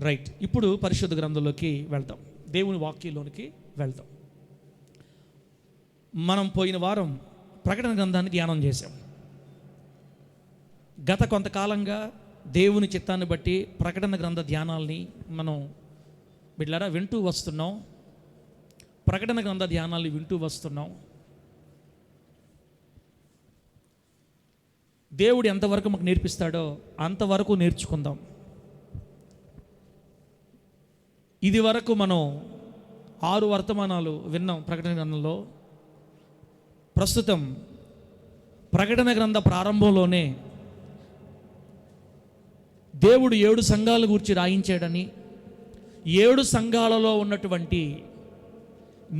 Right, ఇప్పుడు పరిశుద్ధ గ్రంథంలోకి వెళ్తాం, దేవుని వాక్యంలోనికి వెళ్తాం. మనం పోయిన వారం ప్రకటన గ్రంథాన్ని ధ్యానం చేసాం. గత కొంతకాలంగా దేవుని చిత్తాన్ని బట్టి ప్రకటన గ్రంథ ధ్యానాల్ని మనం బిడ్డలారా వింటూ వస్తున్నాం. ప్రకటన గ్రంథ ధ్యానాల్ని వింటూ వస్తున్నాం. దేవుడు ఎంతవరకు మాకు నేర్పిస్తాడో అంతవరకు నేర్చుకుందాం. ఇది వరకు మనం 6 వర్తమానాలు విన్నాం ప్రకటన గ్రంథంలో. ప్రస్తుతం ప్రకటన గ్రంథ ప్రారంభంలోనే దేవుడు 7 సంఘాల గురించి రాయించాడని, 7 సంఘాలలో ఉన్నటువంటి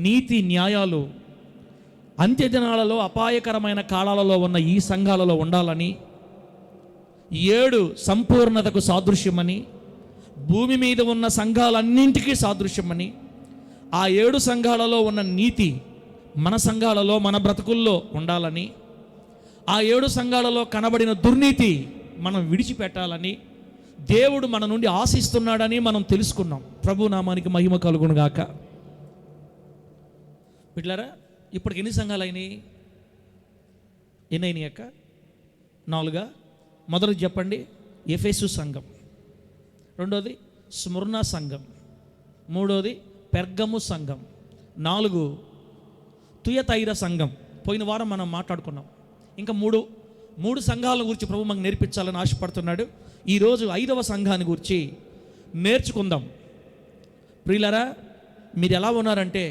నీతి న్యాయాలు అంత్యదినాలలో అపాయకరమైన కాలాలలో ఉన్న ఈ సంఘాలలో ఉండాలని, 7 సంపూర్ణతకు సాదృశ్యమని, భూమి మీద ఉన్న సంఘాలన్నింటికీ సాదృశ్యమని, ఆ 7 సంఘాలలో ఉన్న నీతి మన సంఘాలలో మన బ్రతుకుల్లో ఉండాలని, ఆ 7 సంఘాలలో కనబడిన దుర్నీతి మనం విడిచిపెట్టాలని దేవుడు మన నుండి ఆశిస్తున్నాడని మనం తెలుసుకున్నాం. ప్రభు నామానికి మహిమ కలుగును గాక. బిడ్డలారా, ఇప్పటికి ఎన్ని సంఘాలు అయినాయి? ఎన్ని అయినాయి అక్క? 4. మొదటి చెప్పండి, ఎఫెసు సంఘం. రెండోది స్ముర్నా సంఘం. మూడోది పెర్గము సంఘం. 4 తుయతైర సంఘం. పోయిన వారం మనం మాట్లాడుకున్నాం. ఇంకా మూడు సంఘాల గురించి ప్రభు మాకు నేర్పించాలని ఆశపడుతున్నాడు. ఈరోజు 5వ సంఘాన్ని గురించి నేర్చుకుందాం. ప్రియులారా, మీరు ఎలా ఉన్నారంటే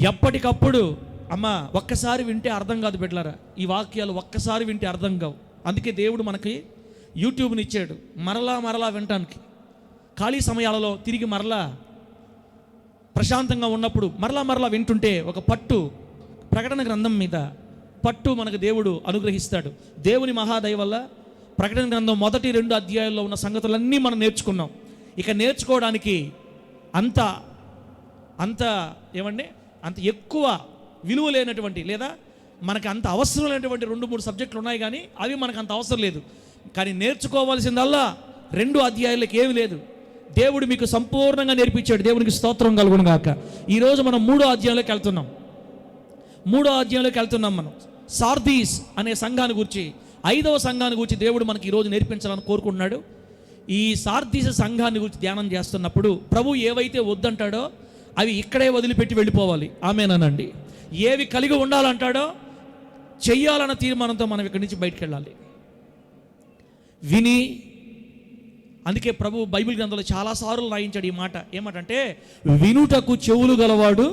ఎప్పటికప్పుడు అమ్మా ఒక్కసారి వింటే అర్థం కాదు బిడ్డలారా. ఈ వాక్యాలు ఒక్కసారి వింటే అర్థం కావు. అందుకే దేవుడు మనకి యూట్యూబ్ని ఇచ్చాడు, మరలా వినటానికి. ఖాళీ సమయాలలో తిరిగి మరలా ప్రశాంతంగా ఉన్నప్పుడు మరలా వింటుంటే ఒక పట్టు, ప్రకటన గ్రంథం మీద పట్టు మనకు దేవుడు అనుగ్రహిస్తాడు. దేవుని మహాదయ వల్ల ప్రకటన గ్రంథం మొదటి 2 అధ్యాయాల్లో ఉన్న సంగతులన్నీ మనం నేర్చుకున్నాం. ఇక నేర్చుకోవడానికి అంత ఎక్కువ విలువ లేనటువంటి, లేదా మనకు అంత అవసరం లేనటువంటి 2-3 సబ్జెక్టులు ఉన్నాయి, కానీ అవి మనకు అంత అవసరం లేదు. కానీ నేర్చుకోవాల్సిందల్లా 2 అధ్యాయాలకు ఏమి లేదు. దేవుడు మీకు సంపూర్ణంగా నేర్పించాడు. దేవునికి స్తోత్రం కలుగును గాక. ఈరోజు మనం 3వ అధ్యాయంలోకి వెళ్తున్నాం. మనం సార్దీస్ అనే సంఘాన్ని గురించి, 5వ సంఘాన్ని గురించి దేవుడు మనకి ఈరోజు నేర్పించాలని కోరుకుంటున్నాడు. ఈ సార్దీస్ సంఘాన్ని గురించి ధ్యానం చేస్తున్నప్పుడు ప్రభు ఏవైతే వద్దంటాడో అవి ఇక్కడే వదిలిపెట్టి వెళ్ళిపోవాలి. ఆమేనండి. ఏవి కలిగి ఉండాలంటాడో చెయ్యాలన్న తీర్మానంతో మనం ఇక్కడి నుంచి బయటికి వెళ్ళాలి. అందుకే ప్రభు బైబిల్ గ్రంథంలో చాలాసార్లు రాయించాడు ఈ మాట. ఏమంటే వినుటకు చెవులు గలవాడు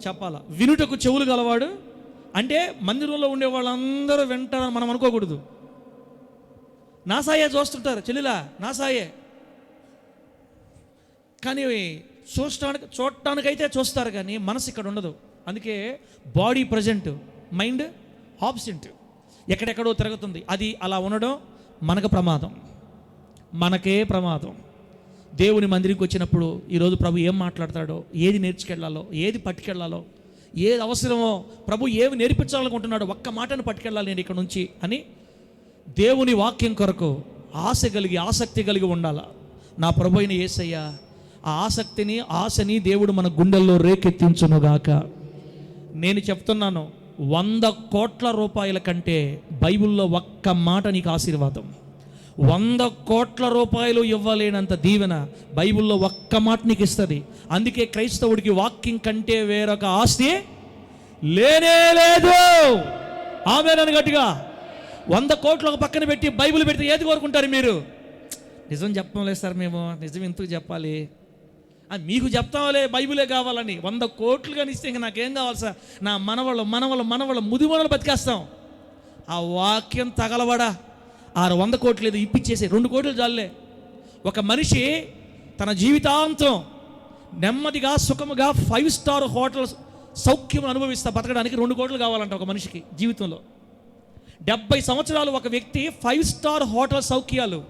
చెప్పాలా. వినుటకు చెవులు గలవాడు అంటే మందిరంలో ఉండే వాళ్ళందరూ వింటారని మనం అనుకోకూడదు. నాసాయే చూస్తుంటారు, చెల్లిలా నాసాయే, కానీ చూడటానికైతే చూస్తారు, కానీ మనసు ఇక్కడ ఉండదు. అందుకే బాడీ ప్రజెంట్, మైండ్ ఆబ్సెంట్, ఎక్కడెక్కడో తిరుగుతుంది. అది అలా ఉండడం మనకు ప్రమాదం, మనకే ప్రమాదం. దేవుని మందిరికి వచ్చినప్పుడు ఈరోజు ప్రభు ఏం మాట్లాడతాడో, ఏది నేర్చుకెళ్లాలో, ఏది పట్టుకెళ్లాలో, ఏది అవసరమో, ప్రభు ఏమి నేర్పించాలనుకుంటున్నాడో ఒక్క మాటను పట్టుకెళ్ళాలి నేను ఇక్కడ నుంచి అని దేవుని వాక్యం కొరకు ఆసక్తి కలిగి ఉండాల. నా ప్రభు అయిన యేసయ్య ఆ ఆశని దేవుడు మన గుండెల్లో రేకెత్తించునుగాక. నేను చెప్తున్నాను, 100 కోట్ల రూపాయల కంటే బైబిల్లో ఒక్క మాట నీకు ఆశీర్వాదం. 100 కోట్ల రూపాయలు ఇవ్వలేనంత దీవెన బైబిల్లో ఒక్క మాట నీకు ఇస్తుంది. అందుకే క్రైస్తవుడికి వాక్యం కంటే వేరొక ఆస్తి లేనే లేదు. ఆమేనని గట్టిగా 100 కోట్లు ఒక పక్కన పెట్టి బైబిల్ పెడితే ఏది కోరుకుంటారు మీరు? నిజం చెప్పడం లేదు సార్, మేము నిజం ఎందుకు చెప్పాలి, మీకు చెప్తాంలే బైబిలే కావాలని. 100 కోట్లు కానీ ఇస్తే ఇంకా నాకేం కావాలి సార్? నా మనవళ్ళ ముదిమనలు బతికేస్తాం. ఆ వాక్యం తగలబడా 100 కోట్లు లేదు, ఇప్పించేసే 2 కోట్లు చాలే. ఒక మనిషి తన జీవితాంతం నెమ్మదిగా సుఖముగా 5 స్టార్ హోటల్ సౌఖ్యం అనుభవిస్తా బతకడానికి 2 కోట్లు కావాలంట ఒక మనిషికి జీవితంలో. 70 సంవత్సరాలు ఒక వ్యక్తి 5 స్టార్ హోటల్ సౌఖ్యాలు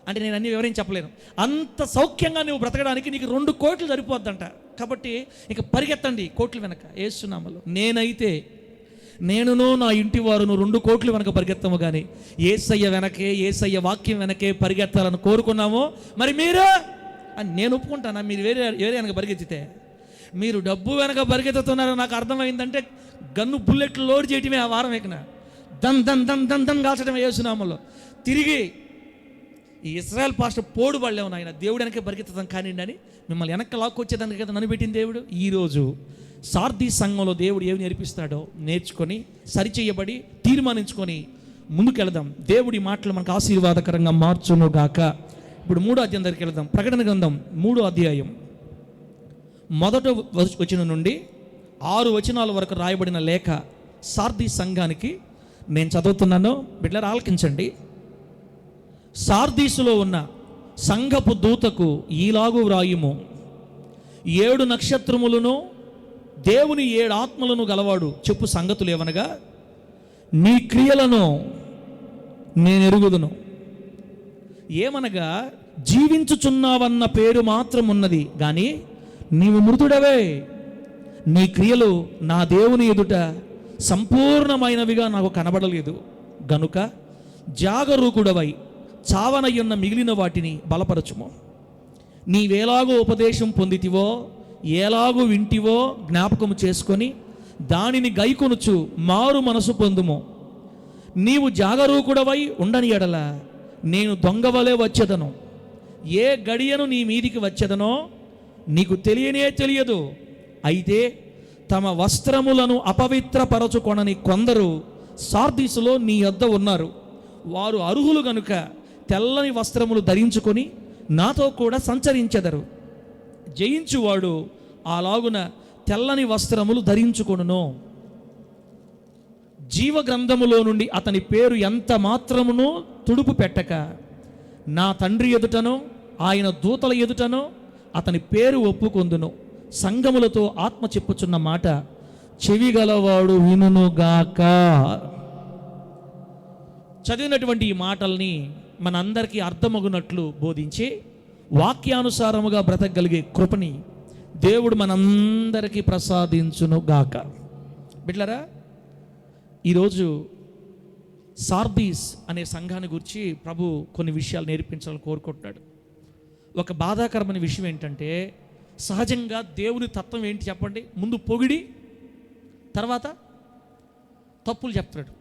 అంటే నేను అన్ని వివరించి చెప్పలేను. అంత సౌఖ్యంగా నువ్వు బ్రతకడానికి నీకు 2 కోట్లు సరిపోద్దంట. కాబట్టి ఇక పరిగెత్తండి కోట్లు వెనక యేసునామములో. నేనును నా ఇంటి వారును 2 కోట్లు వెనక పరిగెత్తము, కానీ యేసయ్య వెనకే, యేసయ్య వాక్యం వెనకే పరిగెత్తాలని కోరుకున్నాము. మరి మీరు అని నేను ఒప్పుకుంటానా? మీరు వేరే వెనక పరిగెత్తితే, మీరు డబ్బు వెనక పరిగెత్తుతున్నారో నాకు అర్థమైందంటే గన్ను బుల్లెట్లు లోడ్ చేయటమే ఆ వారం ఎక్కిన దన్ దన్ దన్ దన్ దన్ కాల్చడమే యేసునామములో. తిరిగి ఈ ఇశ్రాయేల్ పాస్టర్ పోడు పడలేము ఆయన, దేవుడు వెనకే పరిగెత్తుతాం కానివ్వండి అని మిమ్మల్ని వెనక్కి లాక్కొచ్చేదానికి కదా నన్ను పెట్టిన దేవుడు. ఈరోజు సార్దీ సంఘంలో దేవుడు ఏమి నేర్పిస్తాడో నేర్చుకొని సరిచేయబడి తీర్మానించుకొని ముందుకెళదాం. దేవుడి మాటలు మనకు ఆశీర్వాదకరంగా మార్చును గాక. ఇప్పుడు 3వ అధ్యాయం దగ్గరికి వెళదాం. ప్రకటన గ్రంథం 3వ అధ్యాయం 1వ వచనం నుండి 6 వచనాల వరకు రాయబడిన లేఖ సార్దీ సంఘానికి నేను చదువుతున్నాను. బిడ్డలారా ఆలకించండి. సార్దీసులో ఉన్న సంఘపు దూతకు ఈలాగు వ్రాయుము: 7 నక్షత్రములను దేవుని 7 ఆత్మలను గలవాడు చెప్పు సంగతులు ఏవనగా, నీ క్రియలను నేను ఎరుగుదును. ఏమనగా, జీవించుచున్నావన్న పేరు మాత్రం ఉన్నది కానీ నీవు మృతుడవే. నీ క్రియలు నా దేవుని ఎదుట సంపూర్ణమైనవిగా నాకు కనబడలేదు గనుక జాగరూకుడవై చావనయ్యున్న మిగిలిన వాటిని బలపరచుము. నీవేలాగో ఉపదేశం పొందితివో, ఎలాగూ వింటివో జ్ఞాపకము చేసుకొని దానిని గైకొనుచు మారు మనసు పొందుము. నీవు జాగరూకుడవై ఉండని ఎడల నేను దొంగవలే వచ్చేదను. ఏ గడియను నీ మీదికి వచ్చేదనో నీకు తెలియదు. అయితే తమ వస్త్రములను అపవిత్రపరచుకొనని కొందరు సార్దీసులో నీ యొద్ద ఉన్నారు. వారు అర్హులు గనుక తెల్లని వస్త్రములు ధరించుకొని నాతో కూడా సంచరించెదరు. జయించువాడు అలాగున తెల్లని వస్త్రములు ధరించుకొనును. జీవ గ్రంథములో నుండి అతని పేరు ఎంత మాత్రమును తుడుపు పెట్టక నా తండ్రి ఎదుటనో ఆయన దూతల ఎదుటనో అతని పేరు ఒప్పుకొందును. సంఘములతో ఆత్మ చెప్పుచున్న మాట చెవిగలవాడు వినుగాక. చదివినటువంటి ఈ మాటల్ని మనందరికీ అర్థమగునట్లు బోధించి వాక్యానుసారముగా బ్రతకగలిగే కృపని దేవుడు మనందరికీ ప్రసాదించునుగాక. బిడ్డలారా, ఈరోజు సార్దీస్ అనే సంఘాన్ని గురించి ప్రభు కొన్ని విషయాలు నేర్పించాలని కోరుకుంటున్నాడు. ఒక బాధాకరమైన విషయం ఏంటంటే, సహజంగా దేవుని తత్వం ఏంటి చెప్పండి? ముందు పొగిడి తర్వాత తప్పులు చెప్తాడు.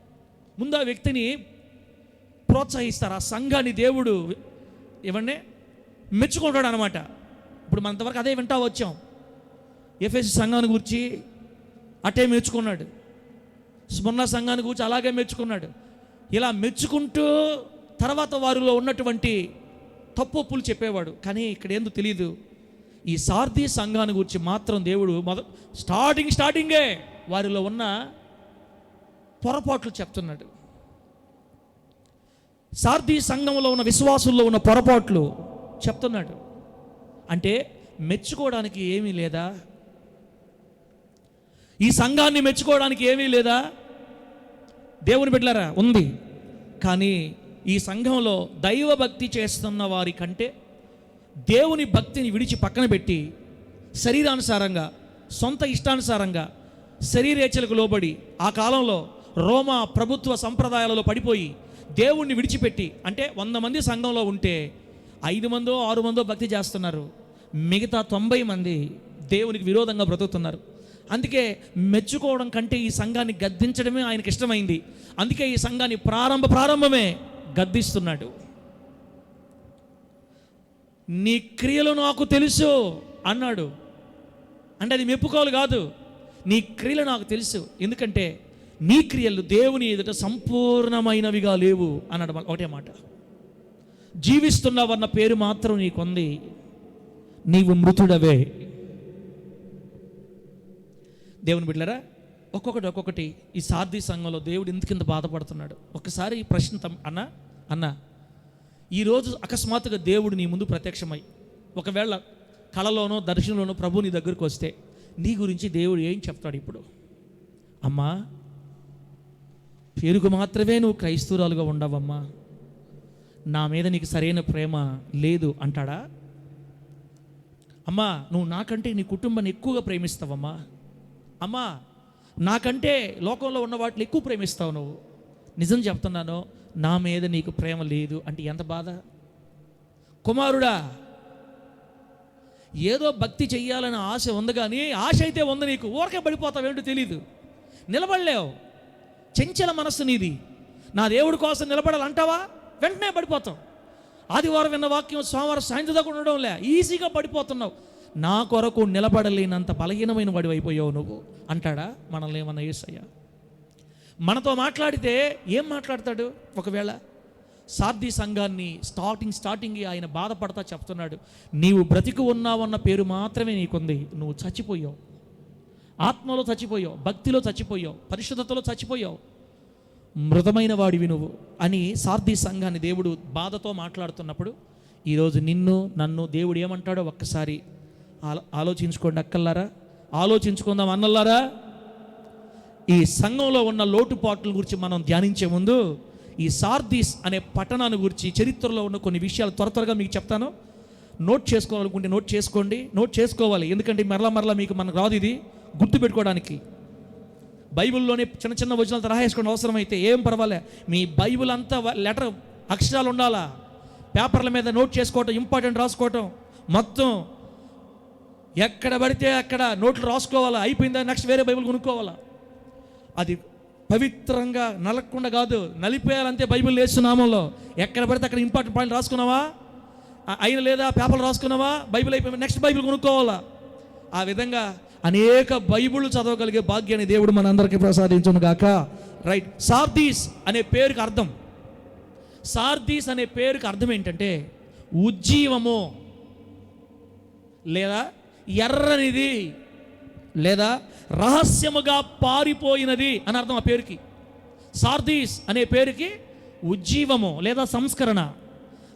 ముందు ఆ వ్యక్తిని ప్రోత్సహిస్తారు. ఆ సంఘాన్ని దేవుడు ఇవన్నీ మెచ్చుకుంటాడు అనమాట. ఇప్పుడు మనంతవరకు అదే వింటా వచ్చాం. ఎఫెసు సంఘాన్ని గురించి అటే మెచ్చుకున్నాడు, స్మరణ సంఘాన్ని గురించి అలాగే మెచ్చుకున్నాడు. ఇలా మెచ్చుకుంటూ తర్వాత వారిలో ఉన్నటువంటి తప్పులు చెప్పేవాడు. కానీ ఇక్కడ ఏందో తెలియదు, ఈ సార్దీ సంఘాన్ని గురించి మాత్రం దేవుడు స్టార్టింగే వారిలో ఉన్న పొరపాట్లు చెప్తున్నాడు. సార్దీ సంఘంలో ఉన్న విశ్వాసుల్లో ఉన్న పొరపాట్లు చెప్తున్నాడు. అంటే మెచ్చుకోవడానికి ఏమీ లేదా? ఈ సంఘాన్ని మెచ్చుకోవడానికి ఏమీ లేదా? దేవుని బిడ్డలారా, ఉంది. కానీ ఈ సంఘంలో దైవ భక్తి చేస్తున్న వారి కంటే దేవుని భక్తిని విడిచి పక్కన పెట్టి శరీరానుసారంగా, సొంత ఇష్టానుసారంగా, శరీరేచ్ఛలకు లోబడి ఆ కాలంలో రోమా ప్రభుత్వ సంప్రదాయాలలో పడిపోయి దేవుణ్ణి విడిచిపెట్టి, అంటే 100 మంది సంఘంలో ఉంటే 5 మందో 6 మందో భక్తి చేస్తున్నారు, మిగతా 90 మంది దేవునికి విరోధంగా బ్రతుకుతున్నారు. అందుకే మెచ్చుకోవడం కంటే ఈ సంఘాన్ని గద్దించడమే ఆయనకి ఇష్టమైంది. అందుకే ఈ సంఘాన్ని ప్రారంభమే గద్దిస్తున్నాడు. నీ క్రియలు నాకు తెలుసు అన్నాడు. అంటే అది మెప్పుకోలు కాదు, నీ క్రియలు నాకు తెలుసు, ఎందుకంటే నీ క్రియలు దేవుని ఎదుట సంపూర్ణమైనవిగా లేవు అన్నాడు. ఒకటే మాట, జీవిస్తున్నావన్న పేరు మాత్రం నీకుంది, నీవు మృతుడవే. దేవుని బిడ్డలారా, ఒక్కొక్కటి ఈ సార్దీ సంఘంలో దేవుడు ఎందుకింత బాధపడుతున్నాడు? ఒకసారి ఈ ప్రశ్న అన్న ఈరోజు అకస్మాత్తుగా దేవుడు నీ ముందు ప్రత్యక్షమై ఒకవేళ కళలోనో దర్శనంలోనో ప్రభు నీ దగ్గరకు వస్తే నీ గురించి దేవుడు ఏం చెప్తాడు? ఇప్పుడు అమ్మా, పేరుకు మాత్రమే నువ్వు క్రైస్తవురాలుగా ఉండవమ్మా, నా మీద నీకు సరైన ప్రేమ లేదు అంటాడా? అమ్మా, నువ్వు నాకంటే నీ కుటుంబాన్ని ఎక్కువగా ప్రేమిస్తావమ్మా. అమ్మా, నాకంటే లోకంలో ఉన్న వాటిని ఎక్కువ ప్రేమిస్తావు నువ్వు. నిజం చెప్తున్నాను, నా మీద నీకు ప్రేమ లేదు అంటే ఎంత బాధ. కుమారుడా, ఏదో భక్తి చెయ్యాలని ఆశ ఉంది, కానీ ఆశ అయితే ఉంది నీకు, ఊరకే పడిపోతావేంటో తెలీదు, నిలబడలేవు. చెంచల మనస్సు నీది. నా దేవుడి కోసం నిలబడాలంటావా, వెంటనే పడిపోతావు. ఆదివారం విన్న వాక్యం సోమవారం సాయంత్రం దాకా ఉండడంలే, ఈజీగా పడిపోతున్నావు. నా కొరకు నిలబడలేనంత బలహీనమైన వాడివి అయిపోయావు నువ్వు అంటాడా మనల్ని ఏమన్నా యేసయ్య? మనతో మాట్లాడితే ఏం మాట్లాడతాడు? ఒకవేళ సార్దీ సంఘాన్ని స్టార్టింగ్ ఆయన బాధపడతా చెప్తున్నాడు, నీవు బ్రతికి ఉన్నావన్న పేరు మాత్రమే నీకుంది, నువ్వు చచ్చిపోయావు, ఆత్మలో చచ్చిపోయావు, భక్తిలో చచ్చిపోయావు, పరిశుద్ధతలో చచ్చిపోయావు, మృతమైన వాడివి నువ్వు అని సార్దీ సంఘాన్ని దేవుడు బాధతో మాట్లాడుతున్నప్పుడు, ఈరోజు నిన్ను నన్ను దేవుడు ఏమంటాడో ఒక్కసారి ఆలోచించుకోండి అక్కల్లారా, ఆలోచించుకుందాం అన్నల్లారా. ఈ సంఘంలో ఉన్న లోటుపాట్ల గురించి మనం ధ్యానించే ముందు ఈ సార్దీస్ అనే పట్టణాన్ని గురించి చరిత్రలో ఉన్న కొన్ని విషయాలు త్వరగా మీకు చెప్తాను. నోట్ చేసుకోవాలనుకుంటే నోట్ చేసుకోండి, నోట్ చేసుకోవాలి, ఎందుకంటే మరలా మీకు మనకు రాదు ఇది గుర్తుపెట్టుకోవడానికి. బైబిల్లోనే చిన్న చిన్న వచనాలు రాసేసుకోండి, అవసరమైతే ఏం పర్వాలే. మీ బైబిల్ అంతా లెటర్ అక్షరాలు ఉండాలా, పేపర్ల మీద నోట్ చేసుకోవటం, ఇంపార్టెంట్ రాసుకోవటం, మొత్తం ఎక్కడ పడితే అక్కడ నోట్లు రాసుకోవాలా, అయిపోయిందా నెక్స్ట్ వేరే బైబిల్ కొనుక్కోవాలా. అది పవిత్రంగా నలగకుండా కాదు, నలిపేయాలంతే. బైబిల్ వేస్తున్నామలో ఎక్కడ పడితే అక్కడ ఇంపార్టెంట్ పాయింట్ రాసుకున్నావా, అయిన లేదా పేపర్లు రాసుకున్నావా, బైబిల్ అయిపోయి నెక్స్ట్ బైబిల్ కొనుక్కోవాలా. ఆ విధంగా అనేక బైబిల్ చదవగలిగే భాగ్యాన్ని దేవుడు మన అందరికీ ప్రసాదించును గాక. రైట్. సార్దీస్ అనే పేరుకి అర్థం, సార్దీస్ అనే పేరుకి అర్థం ఏంటంటే ఉజ్జీవము, లేదా ఎర్రనిది, లేదా రహస్యముగా పారిపోయినది అని అర్థం ఆ పేరుకి. సార్దీస్ అనే పేరుకి ఉజ్జీవము లేదా సంస్కరణ,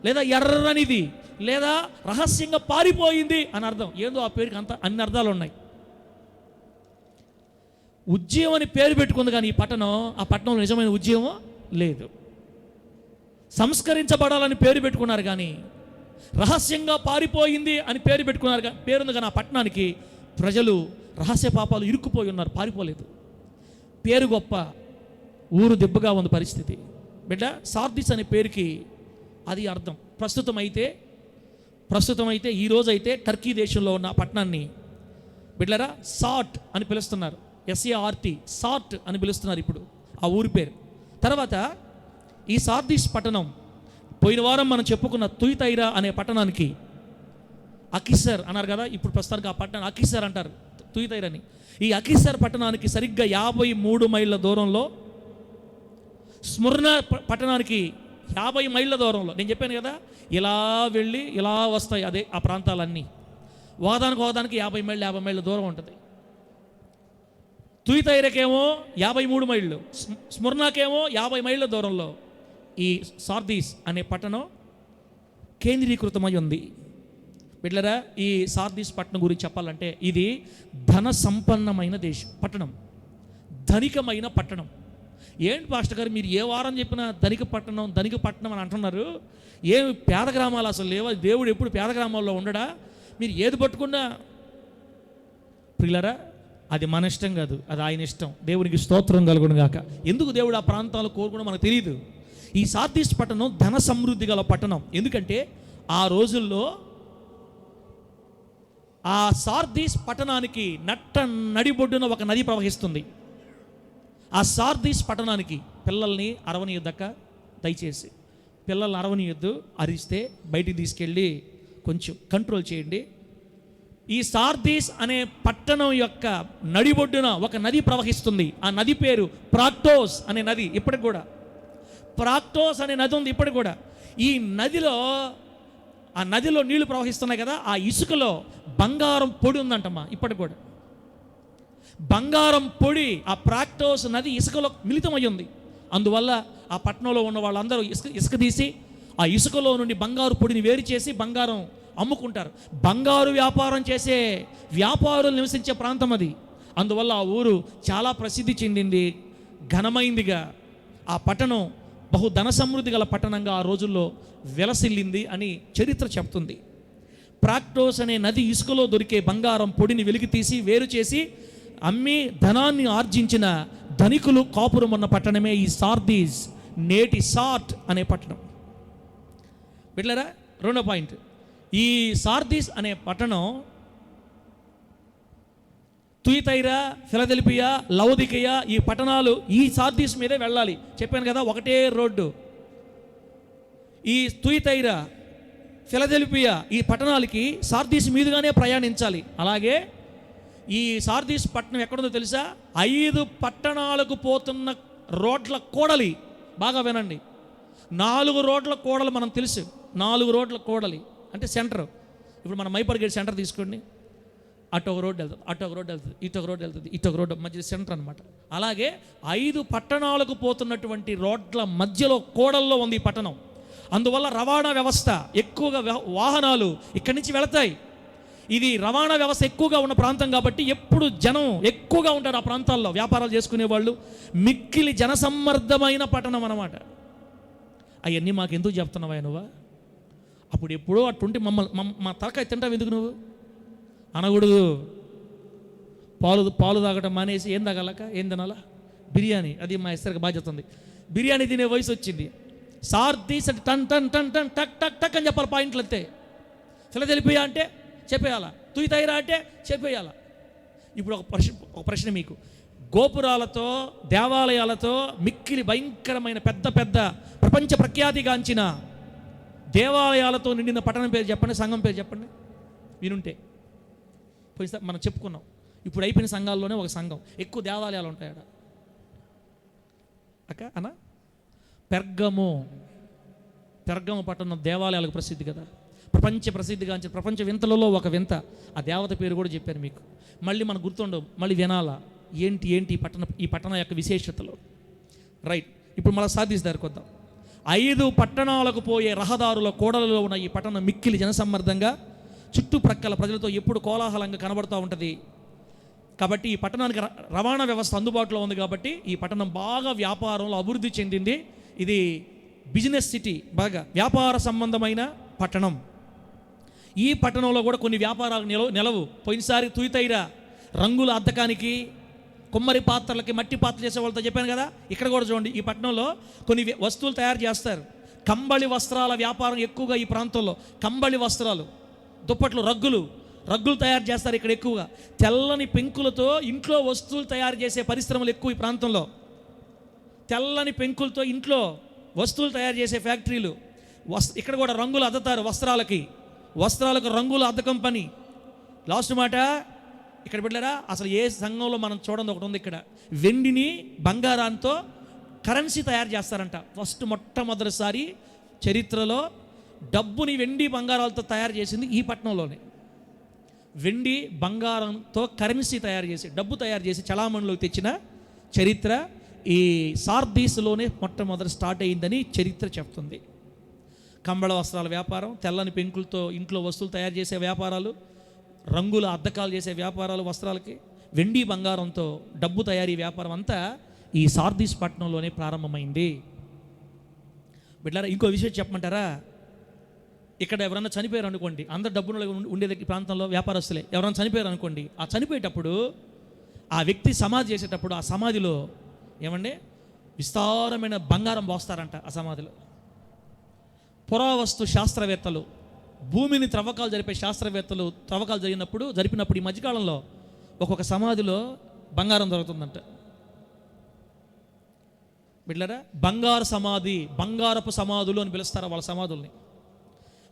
లేదా ఎర్రనిది, లేదా రహస్యంగా పారిపోయింది అని అర్థం. ఏదో ఆ పేరుకి అన్ని అర్థాలు ఉన్నాయి. ఉజ్జీవం అని పేరు పెట్టుకుంది, కానీ ఈ పట్టణం, ఆ పట్టణంలో నిజమైన ఉజ్జీవం లేదు. సంస్కరించబడాలని పేరు పెట్టుకున్నారు, కానీ రహస్యంగా పారిపోయింది అని పేరు పెట్టుకున్నారు, పేరుంది, కానీ ఆ పట్టణానికి ప్రజలు రహస్య పాపాలు ఇరుక్కుపోయి ఉన్నారు, పారిపోలేదు. పేరు గొప్ప, ఊరు దెబ్బగా ఉంది పరిస్థితి. బిడ్డ, సార్దీస్ అనే పేరుకి అది అర్థం. ప్రస్తుతం అయితే ఈరోజైతే టర్కీ దేశంలో ఉన్న పట్టణాన్ని బిడ్డరా సాట్ అని పిలుస్తున్నారు. SART, సాట్ అని పిలుస్తున్నారు ఇప్పుడు ఆ ఊరి పేరు. తర్వాత ఈ సార్దీస్ పట్టణం, పోయిన వారం మనం చెప్పుకున్న తుయితైరా అనే పట్టణానికి అకిసర్ అన్నారు కదా, ఇప్పుడు ప్రస్తుతానికి ఆ పట్టణాన్ని అకిసర్ అంటారు, తుయితైరని. ఈ అకిసర్ పట్టణానికి సరిగ్గా 53 మైళ్ళ దూరంలో, స్ముర్నా పట్టణానికి 50 మైళ్ళ దూరంలో, నేను చెప్పాను కదా ఇలా వెళ్ళి ఇలా వస్తాయి అదే ఆ ప్రాంతాలన్నీ, ఒకదానికి 50 మైళ్ళ దూరం ఉంటుంది. తుయితైరకేమో 53 మైళ్ళు, స్ముర్నాకేమో 50 మైళ్ళ దూరంలో ఈ సార్దీస్ అనే పట్టణం కేంద్రీకృతమై ఉంది. బిడ్డరా, ఈ సార్దీస్ పట్టణం గురించి చెప్పాలంటే ఇది ధన సంపన్నమైన పట్టణం, ధనికమైన పట్టణం. ఏంటి పాస్టర్ గారు మీరు ఏ వారం చెప్పినా ధనిక పట్టణం అని అంటున్నారు, ఏమి పేద గ్రామాలు అసలు లేవా? దేవుడు ఎప్పుడు పేద గ్రామాల్లో ఉండడా? మీరు ఏది పట్టుకున్నా ప్రియులరా, అది మన ఇష్టం కాదు, అది ఆయన ఇష్టం. దేవునికి స్తోత్రం కలుగును గాక. ఎందుకు దేవుడు ఆ ప్రాంతాలు కోరుకున్నా మనకు తెలియదు. ఈ సార్దీస్ పట్టణం ధన సమృద్ధి గల పట్టణం. ఎందుకంటే ఆ రోజుల్లో ఆ సార్దీస్ పట్టణానికి నడిబొడ్డున ఒక నది ప్రవహిస్తుంది. ఆ సార్దీస్ పట్టణానికి పిల్లల్ని అరవనియొద్దక్క, దయచేసి పిల్లల్ని అరవనియొద్దు, అరిస్తే బయటికి తీసుకెళ్ళి కొంచెం కంట్రోల్ చేయండి. ఈ సార్దీస్ అనే పట్టణం యొక్క నడిబొడ్డున ఒక నది ప్రవహిస్తుంది. ఆ నది పేరు ప్రాక్టోస్ అనే నది. ఇప్పటికి కూడా ప్రాక్టోస్ అనే నది ఉంది ఇప్పటికి కూడా. ఈ నదిలో, ఆ నదిలో నీళ్లు ప్రవహిస్తున్నాయి కదా, ఆ ఇసుకలో బంగారం పొడి ఉందంటమ్మా ఇప్పటికి కూడా. బంగారం పొడి ఆ ప్రాక్టోస్ నది ఇసుకలో మిళితమై ఉంది. అందువల్ల ఆ పట్టణంలో ఉన్న వాళ్ళందరూ ఇసుక తీసి ఆ ఇసుకలో నుండి బంగారు పొడిని వేరు చేసి బంగారం అమ్ముకుంటారు. బంగారు వ్యాపారం చేసే వ్యాపారులు నివసించే ప్రాంతం అది. అందువల్ల ఆ ఊరు చాలా ప్రసిద్ధి చెందింది, ఘనమైందిగా. ఆ పట్టణం బహు ధన సమృద్ధి గల పట్టణంగా ఆ రోజుల్లో వెలసిల్లింది అని చరిత్ర చెప్తుంది. ప్రాక్టోస్ అనే నది ఇసుకలో దొరికే బంగారం పొడిని వెలికి తీసి వేరు చేసి అమ్మి ధనాన్ని ఆర్జించిన ధనికులు కాపురం ఉన్న పట్టణమే ఈ సార్దీస్, నేటి సార్ట్ అనే పట్టణం. బిడ్డలారా, రెండో పాయింట్, ఈ సార్దీస్ అనే పట్టణం తుయతైరా, ఫిలదెల్ఫియా, లవొదికయ ఈ పట్టణాలు ఈ సార్దీస్ మీదే వెళ్ళాలి. చెప్పాను కదా, ఒకటే రోడ్డు. ఈ తుయతైరా, ఫిలదెల్ఫియా ఈ పట్టణాలకి సార్దీస్ మీదుగానే ప్రయాణించాలి. అలాగే ఈ సార్దీస్ పట్టణం ఎక్కడుందో తెలుసా? 5 పట్టణాలకు పోతున్న రోడ్ల కూడలి. బాగా వినండి, 4 రోడ్ల కూడలు మనం తెలుసు. 4 రోడ్ల కూడలి అంటే సెంటర్. ఇప్పుడు మన మైపర్ గేట్ సెంటర్ తీసుకోండి, అటు ఒక రోడ్డు వెళ్తుంది, అటు ఒక రోడ్డు వెళ్తుంది, ఇటు ఒక రోడ్డు వెళ్తుంది, ఇటు ఒక రోడ్డు, మధ్య సెంటర్ అనమాట. అలాగే 5 పట్టణాలకు పోతున్నటువంటి రోడ్ల మధ్యలో కూడల్లో ఉంది ఈ పట్టణం. అందువల్ల రవాణా వ్యవస్థ ఎక్కువగా, వాహనాలు ఇక్కడి నుంచి వెళతాయి. ఇది రవాణా వ్యవస్థ ఎక్కువగా ఉన్న ప్రాంతం కాబట్టి ఎప్పుడు జనం ఎక్కువగా ఉంటారు ఆ ప్రాంతాల్లో, వ్యాపారాలు చేసుకునేవాళ్ళు. మిక్కిలి జనసమ్మర్దమైన పట్టణం అన్నమాట. అవన్నీ మాకు ఎందుకు చెప్తున్నావా నువ్వా? అప్పుడు ఎప్పుడో అటుంటే మా తలకాయ తింటావు ఎందుకు నువ్వు అనకూడదు. పాలు తాగటం మానేసి ఏం తాగలక, ఏం తినాలా? బిర్యానీ. అది మా ఇద్దరికి బాధ్యత ఉంది. బిర్యానీ తినే వయసు వచ్చింది. సార్దీస్ అంటే టన్ టన్ టన్ టన్ టక్ టక్ టక్ అని చెప్పాలి, పాయింట్లు అంతే. ఫిలదెల్ఫియా అంటే చెప్పేయాలా, తుయతైరా అంటే చెప్పేయాలా. ఇప్పుడు ఒక ప్రశ్న మీకు, గోపురాలతో దేవాలయాలతో మిక్కిలి భయంకరమైన పెద్ద పెద్ద ప్రపంచ ప్రఖ్యాతిగాంచిన దేవాలయాలతో నిండిన పట్టణం పేరు చెప్పండి, సంఘం పేరు చెప్పండి. వినుంటే పోయినసారి మనం చెప్పుకున్నాం. ఇప్పుడు అయిపోయిన సంఘాల్లోనే ఒక సంఘం, ఎక్కువ దేవాలయాలు ఉంటాయట అన్న. పెర్గము పట్టణం దేవాలయాలకు ప్రసిద్ధి కదా, ప్రపంచ ప్రసిద్ధిగాంచిన ప్రపంచ వింతలలో ఒక వింత. ఆ దేవత పేరు కూడా చెప్పాను మీకు, మళ్ళీ మనకు గుర్తుండవు, మళ్ళీ వినాలా ఏంటి ఈ పట్టణం యొక్క విశేషతలు. రైట్, ఇప్పుడు మళ్ళీ సార్దీస్ దగ్గరికి వద్దాం. 5 పట్టణాలకు పోయే రహదారుల కూడలలో ఉన్న ఈ పట్టణం మిక్కిలి జనసమ్మర్దంగా, చుట్టుప్రక్కల ప్రజలతో ఎప్పుడు కోలాహలంగా కనబడుతూ ఉంటుంది. కాబట్టి ఈ పట్టణానికి రవాణా వ్యవస్థ అందుబాటులో ఉంది కాబట్టి ఈ పట్టణం బాగా వ్యాపారంలో అభివృద్ధి చెందింది. ఇది బిజినెస్ సిటీ, బాగా వ్యాపార సంబంధమైన పట్టణం. ఈ పట్టణంలో కూడా కొన్ని వ్యాపారాలు నిలవు. పోయినసారి తుయతైరా రంగుల అద్దకానికి, కుమ్మరి పాత్రలకి, మట్టి పాత్రలు చేసే వాళ్ళతో చెప్పాను కదా. ఇక్కడ కూడా చూడండి, ఈ పట్టణంలో కొన్ని వస్తువులు తయారు చేస్తారు. కంబళి వస్త్రాల వ్యాపారం ఎక్కువగా ఈ ప్రాంతంలో. కంబళి వస్త్రాలు, దుప్పట్లు, రగ్గులు తయారు చేస్తారు ఇక్కడ ఎక్కువగా. తెల్లని పెంకులతో ఇంట్లో వస్తువులు తయారు చేసే పరిశ్రమలు ఎక్కువ ఈ ప్రాంతంలో. తెల్లని పెంకులతో ఇంట్లో వస్తువులు తయారు చేసే ఫ్యాక్టరీలు. ఇక్కడ కూడా రంగులు అద్దుతారు వస్త్రాలకు రంగుల అద్దకం పని. లాస్ట్ మాట ఇక్కడ పెట్టారా, అసలు ఏ సంఘంలో మనం చూడండి ఒకటి ఉంది ఇక్కడ. వెండిని బంగారంతో కరెన్సీ తయారు చేస్తారంట. మొట్టమొదటిసారి చరిత్రలో డబ్బుని వెండి బంగారాలతో తయారు చేసింది ఈ పట్టణంలోనే. వెండి బంగారంతో కరెన్సీ తయారు చేసి, డబ్బు తయారు చేసి చలామణిలోకి తెచ్చిన చరిత్ర ఈ సార్దీస్లోనే మొట్టమొదటి స్టార్ట్ అయిందని చరిత్ర చెప్తుంది. కంబళ వస్త్రాల వ్యాపారం, తెల్లని పెంకులతో ఇంట్లో వస్తువులు తయారు చేసే వ్యాపారాలు, రంగుల అద్దకాలు చేసే వ్యాపారాలు వస్త్రాలకి, వెండి బంగారంతో డబ్బు తయారీ వ్యాపారం అంతా ఈ సార్దీస్ పట్టణంలోనే ప్రారంభమైంది. బిడ్డలారా, ఇంకో విషయం చెప్పమంటారా? ఇక్కడ ఎవరన్నా చనిపోయారు అనుకోండి, అందరు డబ్బులు ఉండేది ఈ ప్రాంతంలో వ్యాపారస్తులే. ఎవరైనా చనిపోయారు అనుకోండి, ఆ చనిపోయేటప్పుడు ఆ వ్యక్తి సమాధి చేసేటప్పుడు ఆ సమాధిలో ఏమండి విస్తారమైన బంగారం పోస్తారంట. ఆ సమాధిలో పురావస్తు శాస్త్రవేత్తలు, భూమిని త్రవ్వకాలు జరిపే శాస్త్రవేత్తలు త్రవ్వకాలు జరిపినప్పుడు ఈ మధ్యకాలంలో ఒక్కొక్క సమాధిలో బంగారం దొరుకుతుందంట. బిడ్డలారా, బంగారపు సమాధులు అని పిలుస్తారు వాళ్ళ సమాధుల్ని.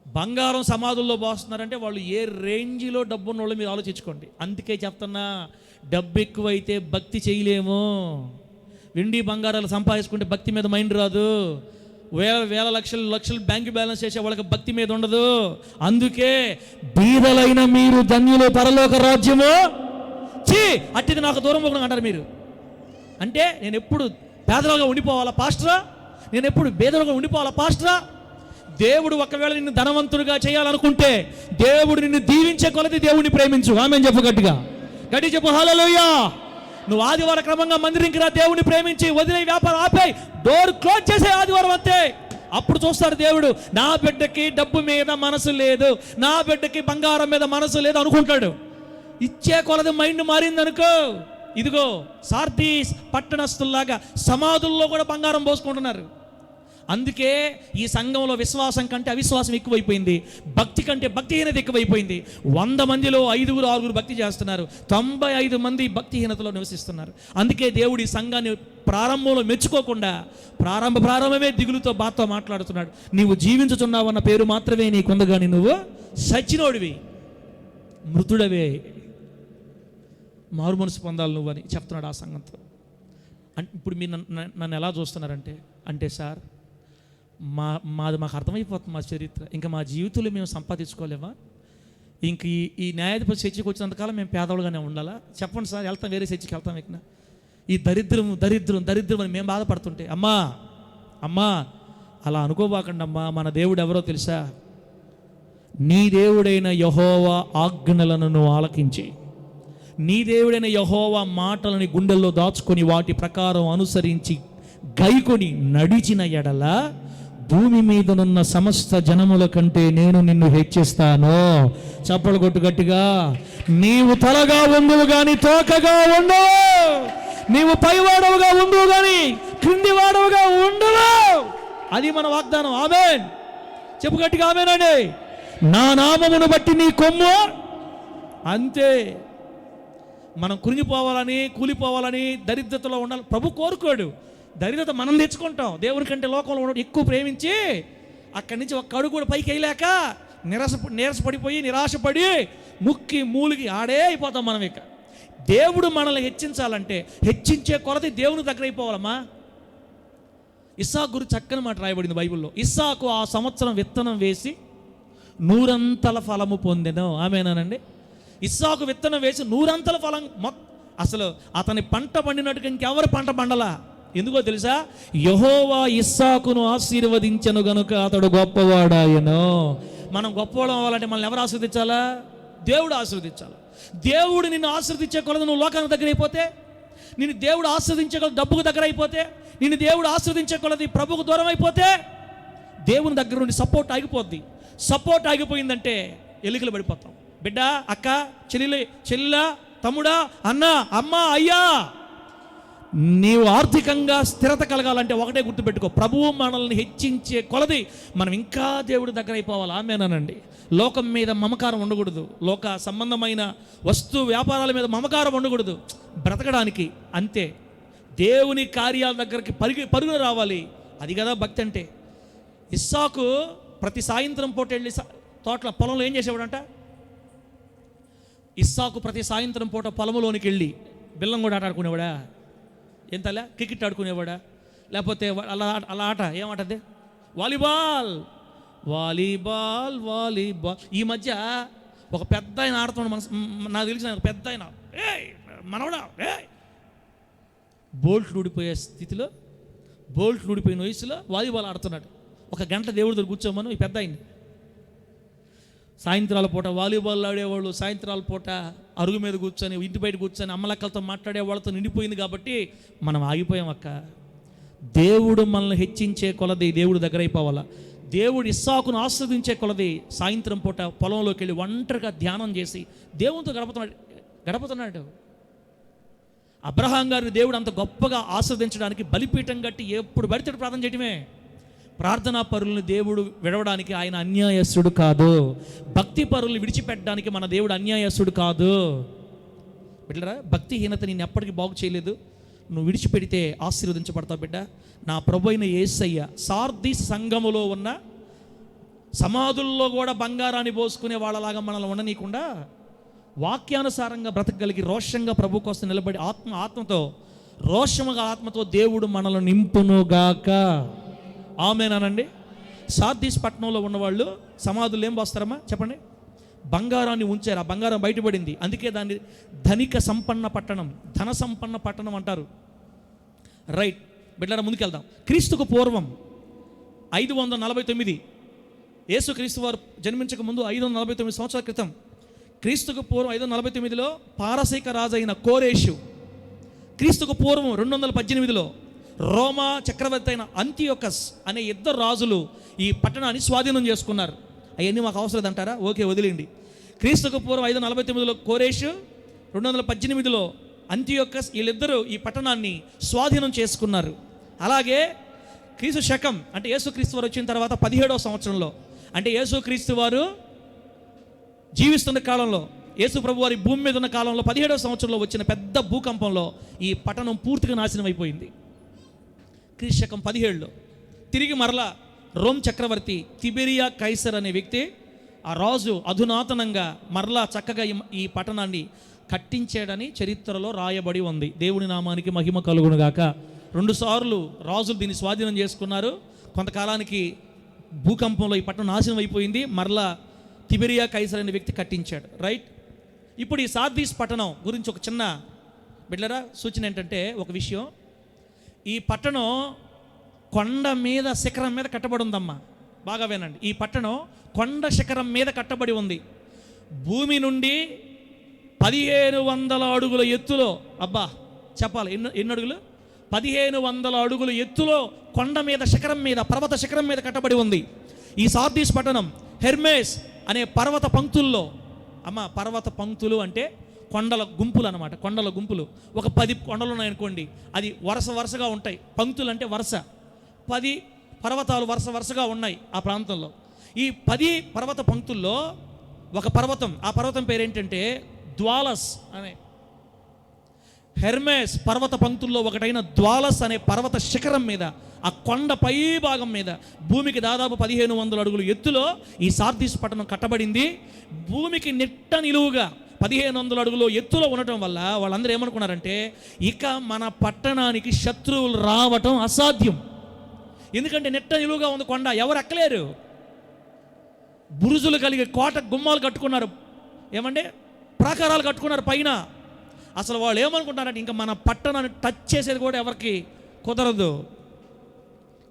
బంగారం సమాధుల్లో పోస్తున్నారంటే వాళ్ళు ఏ రేంజ్లో డబ్బు ఉన్న వాళ్ళు మీరు ఆలోచించుకోండి. అందుకే చెప్తున్నా, డబ్బు ఎక్కువైతే భక్తి చేయలేము. వెండి బంగారాలు సంపాదించుకుంటే భక్తి మీద మైండ్ రాదు. వేల లక్షలు బ్యాంక్ బ్యాలెన్స్ చేసే వాళ్ళకి భక్తి మీద ఉండదు. అందుకే బీదలైన మీరు ధన్యులు, పరలోక రాజ్యము అట్టిది నాకు దూరం పోకుండా అంటారు మీరు. అంటే నేను ఎప్పుడు పేదలుగా ఉండిపోవాలా పాస్టరా? నేను ఎప్పుడు బేదలుగా ఉండిపోవాలా పాస్టరా? దేవుడు ఒకవేళ నిన్ను ధనవంతుడిగా చేయాలనుకుంటే దేవుడు నిన్ను దీవించే కొలది దేవుడిని ప్రేమించు. ఆమేన్ చెప్పు, గట్టిగా చెప్పు హల్లెలూయా. నువ్వు ఆదివారం క్రమంగా మందిరంకి రా, దేవుని ప్రేమించి వదిలే వ్యాపారం ఆపేయి, డోర్ క్లోజ్ చేసే ఆదివారం అంతే. అప్పుడు చూస్తాడు దేవుడు, నా బిడ్డకి డబ్బు మీద మనసు లేదు, నా బిడ్డకి బంగారం మీద మనసు లేదు అనుకుంటాడు. ఇచ్చే కొలది మైండ్ మారిందనుకో, ఇదిగో సార్దీస్ పట్టణస్తుల్లాగా సమాధుల్లో కూడా బంగారం పోసుకుంటున్నారు. అందుకే ఈ సంఘంలో విశ్వాసం కంటే అవిశ్వాసం ఎక్కువైపోయింది, భక్తి కంటే భక్తిహీనత ఎక్కువైపోయింది. 100 మందిలో 5, 6 భక్తి చేస్తున్నారు, 95 మంది భక్తిహీనతలో నివసిస్తున్నారు. అందుకే దేవుడు ఈ సంఘాన్ని ప్రారంభంలో మెచ్చుకోకుండా ప్రారంభమే దిగులుతో బాధతో మాట్లాడుతున్నాడు. నీవు జీవించుచున్నావన్న పేరు మాత్రమే నీకుంది, కానీ నువ్వు సచ్చినోడివి, మృతుడవే, మారు మనసు పొందాలి నువ్వు అని చెప్తున్నాడు ఆ సంఘంతో. ఇప్పుడు మీరు నన్ను ఎలా చూస్తున్నారంటే, అంటే సార్ మాకు అర్థమైపోతుంది మా చరిత్ర, ఇంకా మా జీవితంలో మేము సంపాదించుకోలేమా, ఇంక ఈ న్యాయాధిపతి చర్చకి వచ్చినంతకాలం మేము పేదవాళ్ళుగానే ఉండాలా? చెప్పండి సార్, వెళ్తాం, వేరే చర్చకి వెళ్తాం. ఇక్కడ ఈ దరిద్రం అని మేము బాధపడుతుంటే, అమ్మా అలా అనుకోబాకండి అమ్మా. మన దేవుడు ఎవరో తెలుసా? నీ దేవుడైన యెహోవా ఆజ్ఞలను నువ్వు ఆలకించి, నీ దేవుడైన యెహోవా మాటలని గుండెల్లో దాచుకొని వాటి ప్రకారం అనుసరించి గైకొని నడిచిన ఎడల భూమి మీదనున్న సమస్త జనముల కంటే నేను నిన్ను హెచ్చిస్తాను. చప్పలు కొట్టు గట్టిగా. నీవు తలగా ఉండువు గాని తోకగా ఉండవు, నీవు పైవాడవుగా ఉండువు గాని క్రింది వాడవుగా ఉండవు. అది మన వాగ్దానం. ఆమేన్. చెప్పు గట్టిగా ఆమేనండి. నా నామమును బట్టి నీ కొమ్ము అంతే. మనం కురిగిపోవాలని, కూలిపోవాలని, దరిద్రతలో ఉండాలి ప్రభు కోరుకోడు. దరిద్రత మనం తెచ్చుకుంటాం. దేవుని కంటే లోకంలో ఎక్కువ ప్రేమించి అక్కడి నుంచి ఒక్క అడుగు కూడా పైకి వేయలేక నీరసపడిపోయి నిరాశపడి ముక్కి మూలిగి ఆడే అయిపోతాం మనం. ఇక దేవుడు మనల్ని హెచ్చించాలంటే హెచ్చించే కొలది దేవుని దగ్గర అయిపోవాలమ్మా. ఇస్సాకు గురించి చక్కని మాట రాయబడింది బైబిల్లో. ఇస్సాకు ఆ సంవత్సరం విత్తనం వేసి 100 ఫలము పొందెను. ఆమేనానండి. ఇస్సాకు విత్తనం వేసి 100 ఫలం. అసలు అతని పంట పండినట్టుగా ఇంకెవరు పంట పండలా. ఎందుకో తెలుసా? యెహోవా ఇస్సాకును ఆశీర్వదించెను గనుక అతడు గొప్పవాడాయను. మనం గొప్పవాడు అవ్వాలంటే మనల్ని ఎవరు ఆశీర్వదించాలా? దేవుడు ఆశీర్వదించాలి. దేవుడు నిన్ను ఆశీర్వదించే కొలది నువ్వు లోకానికి దగ్గర అయిపోతే, నిన్ను దేవుడు ఆశీర్వదించే కొలది డబ్బుకు దగ్గర అయిపోతే, నిన్ను దేవుడు ఆశీర్వదించే కొలది ప్రభుకు దూరం అయిపోతే, దేవుని దగ్గర నుండి సపోర్ట్ ఆగిపోద్ది. సపోర్ట్ ఆగిపోయిందంటే ఎలుకలు పడిపోతాం. బిడ్డ, అక్క, చెల్లిలా, తమ్ముడా, అన్న, అమ్మ, అయ్యా, నీవు ఆర్థికంగా స్థిరత కలగాలంటే ఒకటే గుర్తుపెట్టుకో, ప్రభువు మనల్ని హెచ్చించే కొలది మనం ఇంకా దేవుడి దగ్గర అయిపోవాలి. ఆమేనానండి. లోకం మీద మమకారం ఉండకూడదు, లోక సంబంధమైన వస్తు వ్యాపారాల మీద మమకారం ఉండకూడదు. బ్రతకడానికి అంతే. దేవుని కార్యాల దగ్గరికి పరుగులు రావాలి. అది కదా భక్తి అంటే. ఇస్సాకు ప్రతి సాయంత్రం పూట వెళ్ళి తోటల పొలంలో ఏం చేసేవాడంట? ఇస్సాకు ప్రతి సాయంత్రం పూట పొలంలోనికి వెళ్ళి బిల్లం కూడా ఆట ఆడుకునేవాడా? ఎంతలా క్రికెట్ ఆడుకునేవాడా? లేకపోతే అలా ఆట ఏమాటది? వాలీబాల్. ఈ మధ్య ఒక పెద్ద ఆయన ఆడుతున్నాడు, నాకు తెలిసిన ఒక పెద్ద ఆయన, మనవడా బోల్ట్లు ఊడిపోయే స్థితిలో, బోల్ట్లు ఊడిపోయిన వయసులో వాలీబాల్ ఆడుతున్నాడు. 1 గంట దేవుడి దగ్గర కూర్చోమను ఈ పెద్ద ఆయన. సాయంత్రాల పూట వాలీబాల్ ఆడేవాళ్ళు, సాయంత్రాల పూట అరుగు మీద కూర్చొని, ఇంటి బయట కూర్చొని అమ్మలక్కలతో మాట్లాడే వాళ్ళతో నిండిపోయింది కాబట్టి మనం ఆగిపోయాం. అక్క, దేవుడు మనల్ని హెచ్చించే కొలది దేవుడు దగ్గర అయిపోవాలా. దేవుడు ఇస్సాకును ఆస్వాదించే కొలది సాయంత్రం పూట పొలంలోకి వెళ్ళి ఒంటరిగా ధ్యానం చేసి దేవునితో గడపతున్నాడు. అబ్రహాం గారిని దేవుడు అంత గొప్పగా ఆస్వాదించడానికి బలిపీఠం కట్టి ఎప్పుడు పడితే ప్రార్థన చేయటమే. ప్రార్థనా పరులను దేవుడు విడవడానికి ఆయన అన్యాయస్తుడు కాదు. భక్తి పరులను విడిచిపెట్టడానికి మన దేవుడు అన్యాయస్తుడు కాదు. బిడ్డరా, భక్తిహీనత నేను ఎప్పటికీ బాగు చేయలేదు. నువ్వు విడిచిపెడితే ఆశీర్వదించబడతావు బిడ్డ. నా ప్రభు అయిన యేసయ్య సార్దీస్ సంఘములో ఉన్న సమాధుల్లో కూడా బంగారాన్ని పోసుకునే వాళ్ళలాగా మనల్ని ఉండనీయకుండా వాక్యానుసారంగా బ్రతకగలిగి రోషంగా ప్రభు కోసం నిలబడి ఆత్మతో రోషముగా ఆత్మతో దేవుడు మనల్ని నింపునుగాక. ఆమేనానండి. సార్దీస్ పట్టణంలో ఉన్నవాళ్ళు సమాధులు ఏం పోస్తారమ్మా చెప్పండి? బంగారాన్ని ఉంచారు. ఆ బంగారం బయటపడింది. అందుకే దాన్ని ధనిక సంపన్న పట్టణం, ధన సంపన్న పట్టణం అంటారు. రైట్ బిడ్డరా, ముందుకెళ్దాం. క్రీస్తుకు పూర్వం 549, యేసు క్రీస్తు వారు జన్మించక ముందు 549 సంవత్సరాల క్రితం, క్రీస్తుకు పూర్వం 549లో పారసీక రాజు అయిన కోరేషు క్రీస్తుకు పూర్వం 218లో రోమా చక్రవర్తి అయిన అంతియోకస్ అనే ఇద్దరు రాజులు ఈ పట్టణాన్ని స్వాధీనం చేసుకున్నారు. అవన్నీ మాకు అవసరం అంటారా? ఓకే, వదిలేండి. క్రీస్తుకు పూర్వం 549లో కోరేషు, 218లో అంతియోకస్, వీళ్ళిద్దరూ ఈ పట్టణాన్ని స్వాధీనం చేసుకున్నారు. అలాగే క్రీస్తు శకం అంటే యేసుక్రీస్తు వారు వచ్చిన తర్వాత 17వ సంవత్సరంలో, అంటే యేసుక్రీస్తు వారు జీవిస్తున్న కాలంలో, యేసు ప్రభు వారి భూమి మీద ఉన్న కాలంలో 17వ సంవత్సరంలో వచ్చిన పెద్ద భూకంపంలో ఈ పట్టణం పూర్తిగా నాశనం అయిపోయింది. క్రీస్తు శకం 17లో తిరిగి మరలా రోమ్ చక్రవర్తి తిబెరియా కైసర్ అనే వ్యక్తి, ఆ రాజు అధునాతనంగా మరలా చక్కగా ఈ పట్టణాన్ని కట్టించాడని చరిత్రలో రాయబడి ఉంది. దేవుని నామానికి మహిమ కలుగునుగాక. 2 సార్లు రాజులు దీన్ని స్వాధీనం చేసుకున్నారు. కొంతకాలానికి భూకంపంలో ఈ పట్టణం నాశనం అయిపోయింది. మరలా తిబెరియా కైసర్ అనే వ్యక్తి కట్టించాడు. రైట్. ఇప్పుడు ఈ సార్దీస్ పట్టణం గురించి ఒక చిన్న బిడ్డరా సూచన ఏంటంటే, ఒక విషయం, ఈ పట్టణం కొండ మీద శిఖరం మీద కట్టబడి ఉందమ్మా. బాగా వినండి, ఈ పట్టణం కొండ శిఖరం మీద కట్టబడి ఉంది. భూమి నుండి 1500 అడుగుల ఎత్తులో, అబ్బా చెప్పాలి, ఎన్ని అడుగులు? 1500 అడుగుల ఎత్తులో కొండ మీద శిఖరం మీద, పర్వత శిఖరం మీద కట్టబడి ఉంది ఈ సార్దీస్ పట్టణం. హెర్మేస్ అనే పర్వత పంక్తుల్లో, అమ్మ పర్వత పంక్తులు అంటే కొండల గుంపులు అనమాట. కొండల గుంపులు ఒక 10 కొండలు ఉన్నాయనుకోండి, అది వరుసగా ఉంటాయి. పంక్తులు అంటే వరుస, 10 పర్వతాలు వరుసగా ఉన్నాయి ఆ ప్రాంతంలో. ఈ 10 పర్వత పంక్తుల్లో ఒక పర్వతం, ఆ పర్వతం పేరేంటంటే ద్వాలస్ అనే, హెర్మేస్ పర్వత పంక్తుల్లో ఒకటైన ద్వాలస్ అనే పర్వత శిఖరం మీద, ఆ కొండ పై భాగం మీద భూమికి దాదాపు 1500 అడుగులు ఎత్తులో ఈ సార్దీస్ పట్టణం కట్టబడింది. భూమికి నిట్ట నిలువుగా 1500 అడుగులు ఎత్తులో ఉండటం వల్ల వాళ్ళందరూ ఏమనుకున్నారంటే, ఇక మన పట్టణానికి శత్రువులు రావటం అసాధ్యం. ఎందుకంటే నిట్ట నిలువుగా ఉంది కొండ, ఎవరు ఎక్కలేరు. బురుజులు కలిగి కోట గుమ్మాలు కట్టుకున్నారు, ఏమంటే ప్రాకారాలు కట్టుకున్నారు పైన. అసలు వాళ్ళు ఏమనుకుంటారంటే, ఇంకా మన పట్టణాన్ని టచ్ చేసేది కూడా ఎవరికి కుదరదు.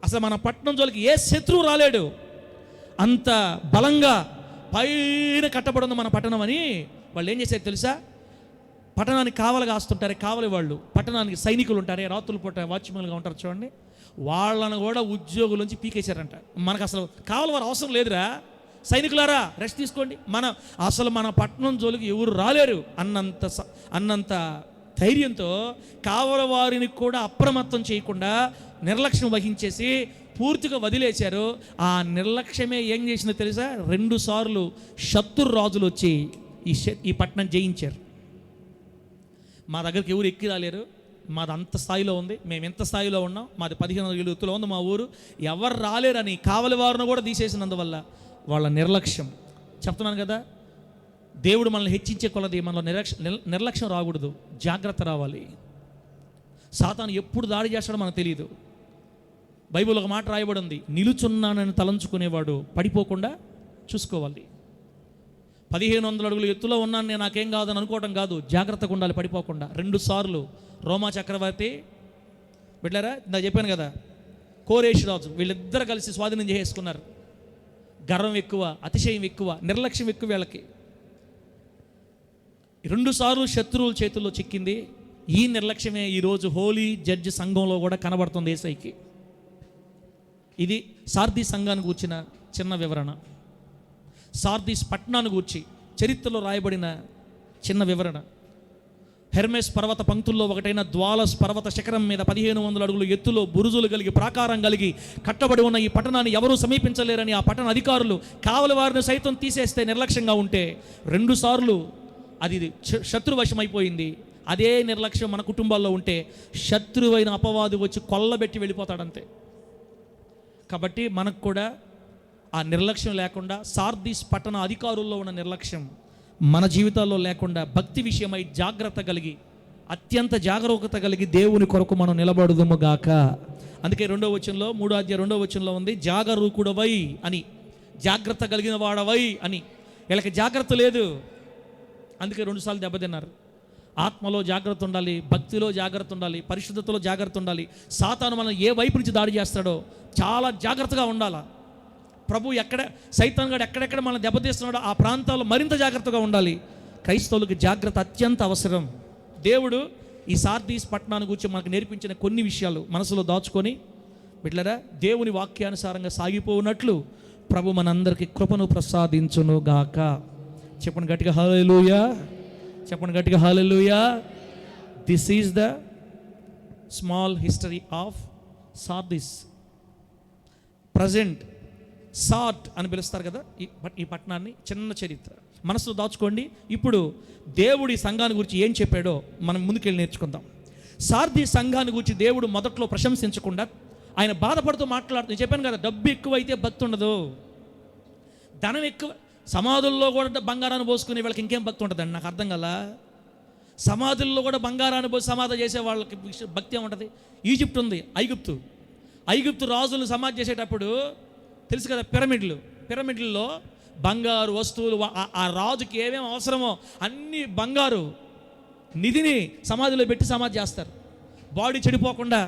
అసలు మన పట్టణం జోలికి ఏ శత్రువు రాలేడు, అంత బలంగా పైన కట్టబడి ఉంది మన పట్టణం అని వాళ్ళు ఏం చేశారు తెలుసా? పట్టణానికి కావలి కాస్తుంటారే కావలి వాళ్ళు, పట్టణానికి సైనికులు ఉంటారే, రాత్రులు పూట వాచ్మెన్గా ఉంటారు చూడండి, వాళ్ళను కూడా ఉద్యోగుల నుంచి పీకేశారంట. మనకు అసలు కావలి వారు అవసరం లేదురా, సైనికులారా రెస్ట్ తీసుకోండి, అసలు మన పట్టణం జోలికి ఎవరు రాలేరు అన్నంత ధైర్యంతో కావలి వారిని కూడా అప్రమత్తం చేయకుండా నిర్లక్ష్యం వహించేసి పూర్తిగా వదిలేశారు. ఆ నిర్లక్ష్యమే ఏం చేసిందో తెలుసా? 2 సార్లు శత్రు రాజులు వచ్చి ఈ పట్టణం జయించారు. మా దగ్గరికి ఎవరు ఎక్కి రాలేరు, మాది అంత స్థాయిలో ఉంది, మేము ఎంత స్థాయిలో ఉన్నాం, మాది 1500 ఎత్తులో ఉంది మా ఊరు, ఎవరు రాలేరని కావలి వారిని కూడా తీసేసినందువల్ల వాళ్ళ నిర్లక్ష్యం. చెప్తున్నాను కదా, దేవుడు మనల్ని హెచ్చించే కొలది మనలో నిర్లక్ష్యం రాకూడదు, జాగ్రత్త రావాలి. సాతాను ఎప్పుడు దాడి చేస్తాడో మనకు తెలియదు. బైబిల్ ఒక మాట రాయబడి ఉంది, నిలుచున్నానని తలంచుకునేవాడు పడిపోకుండా చూసుకోవాలి. 1500 అడుగులు ఎత్తులో ఉన్నాను నేను, నాకేం కాదని అనుకోవడం కాదు, జాగ్రత్తగా ఉండాలి పడిపోకుండా. 2 సార్లు రోమా చక్రవర్తి బిడ్డారా, ఇందా చెప్పాను కదా, కోరేష్ రాజు, వీళ్ళిద్దరు కలిసి స్వాధీనం చేసుకున్నారు. గర్వం ఎక్కువ, అతిశయం ఎక్కువ, నిర్లక్ష్యం ఎక్కువ వీళ్ళకి. 2 సార్లు శత్రువుల చేతుల్లో చిక్కింది. ఈ నిర్లక్ష్యమే ఈరోజు హోలీ జడ్జి సంఘంలో కూడా కనబడుతుంది యేసయ్యకి. ఇది సార్దీస్ సంఘాన్ని గూర్చిన చిన్న వివరణ, సార్దీస్ పట్టణాన్ని గూర్చి చరిత్రలో రాయబడిన చిన్న వివరణ. హెర్మెస్ పర్వత పంక్తుల్లో ఒకటైన ద్వాలస్ పర్వత శిఖరం మీద 1500 అడుగులు ఎత్తులో బురుజులు కలిగి ప్రాకారం కలిగి కట్టబడి ఉన్న ఈ పట్టణాన్ని ఎవరూ సమీపించలేరని ఆ పట్టణ అధికారులు కావలి వారిని సైతం తీసేస్తే నిర్లక్ష్యంగా ఉంటే 2 సార్లు అది శత్రువశమైపోయింది. అదే నిర్లక్ష్యం మన కుటుంబాల్లో ఉంటే శత్రువైన అపవాది వచ్చి కొల్లబెట్టి వెళ్ళిపోతాడంతే. కాబట్టి మనకు కూడా ఆ నిర్లక్ష్యం లేకుండా, సార్దీస్ పట్టణ అధికారుల్లో ఉన్న నిర్లక్ష్యం మన జీవితాల్లో లేకుండా భక్తి విషయమై జాగ్రత్త కలిగి, అత్యంత జాగరూకత కలిగి దేవుని కొరకు మనం నిలబడుదుము గాక. అందుకే 2వ వచనంలో, 3వ అధ్యాయం 2వ వచనంలో ఉంది, జాగరూకుడవై అని, జాగ్రత్త కలిగిన వాడవై అని. వీళ్ళకి జాగ్రత్త లేదు, అందుకే 2 సార్లు దెబ్బతిన్నారు. ఆత్మలో జాగ్రత్త ఉండాలి, భక్తిలో జాగ్రత్త ఉండాలి, పరిశుద్ధతలో జాగ్రత్త ఉండాలి. సాతాను మనం ఏ వైపు నుంచి దాడి చేస్తాడో చాలా జాగ్రత్తగా ఉండాలి. ప్రభు సైతాన్ గాడు ఎక్కడెక్కడ మనం దెబ్బతీస్తున్నాడో ఆ ప్రాంతాల్లో మరింత జాగ్రత్తగా ఉండాలి. క్రైస్తవులకు జాగ్రత్త అత్యంత అవసరం. దేవుడు ఈ సార్దీస్ పట్టణాన్ని గురించి మనకు నేర్పించిన కొన్ని విషయాలు మనసులో దాచుకొని బిడ్డలారా, దేవుని వాక్యానుసారంగా సాగిపోనట్లు ప్రభు మనందరికీ కృపను ప్రసాదించును గాక. చెప్పండి గట్టిగా హల్లెలూయా, చెప్పండి గట్టిగా hallelujah. This is the small history of Sardis. Present Sart అని పిలుస్తారు కదా ఈ పట్టణాన్ని. చిన్న చరిత్ర మనసులో దాచుకోండి. ఇప్పుడు దేవుడి సంఘాన్ని గురించి ఏం చెప్పాడో మనం ముందుకెళ్ళి నేర్చుకుందాం. సార్దీ సంఘాన్ని గురించి దేవుడు మొదట్లో ప్రశంసించకుండా ఆయన బాధపడుతూ మాట్లాడుతూ, చెప్పాను కదా, డబ్బు ఎక్కువైతే భక్తి ఉండదు, ధనం ఎక్కువ. సమాధుల్లో కూడా బంగారాన్ని పోసుకునే వాళ్ళకి ఇంకేం భక్తి ఉంటుందండి? నాకు అర్థం కదా. సమాధుల్లో కూడా బంగారాన్ని పోసి సమాధి చేసే వాళ్ళకి భక్తి ఏముంటుంది? ఈజిప్ట్ ఉంది, ఐగుప్తు రాజులను సమాధి చేసేటప్పుడు తెలుసు కదా, పిరమిడ్లలో బంగారు వస్తువులు, ఆ రాజుకి ఏమేమి అవసరమో అన్ని బంగారు నిధిని సమాధిలో పెట్టి సమాధి చేస్తారు. బాడీ చెడిపోకుండా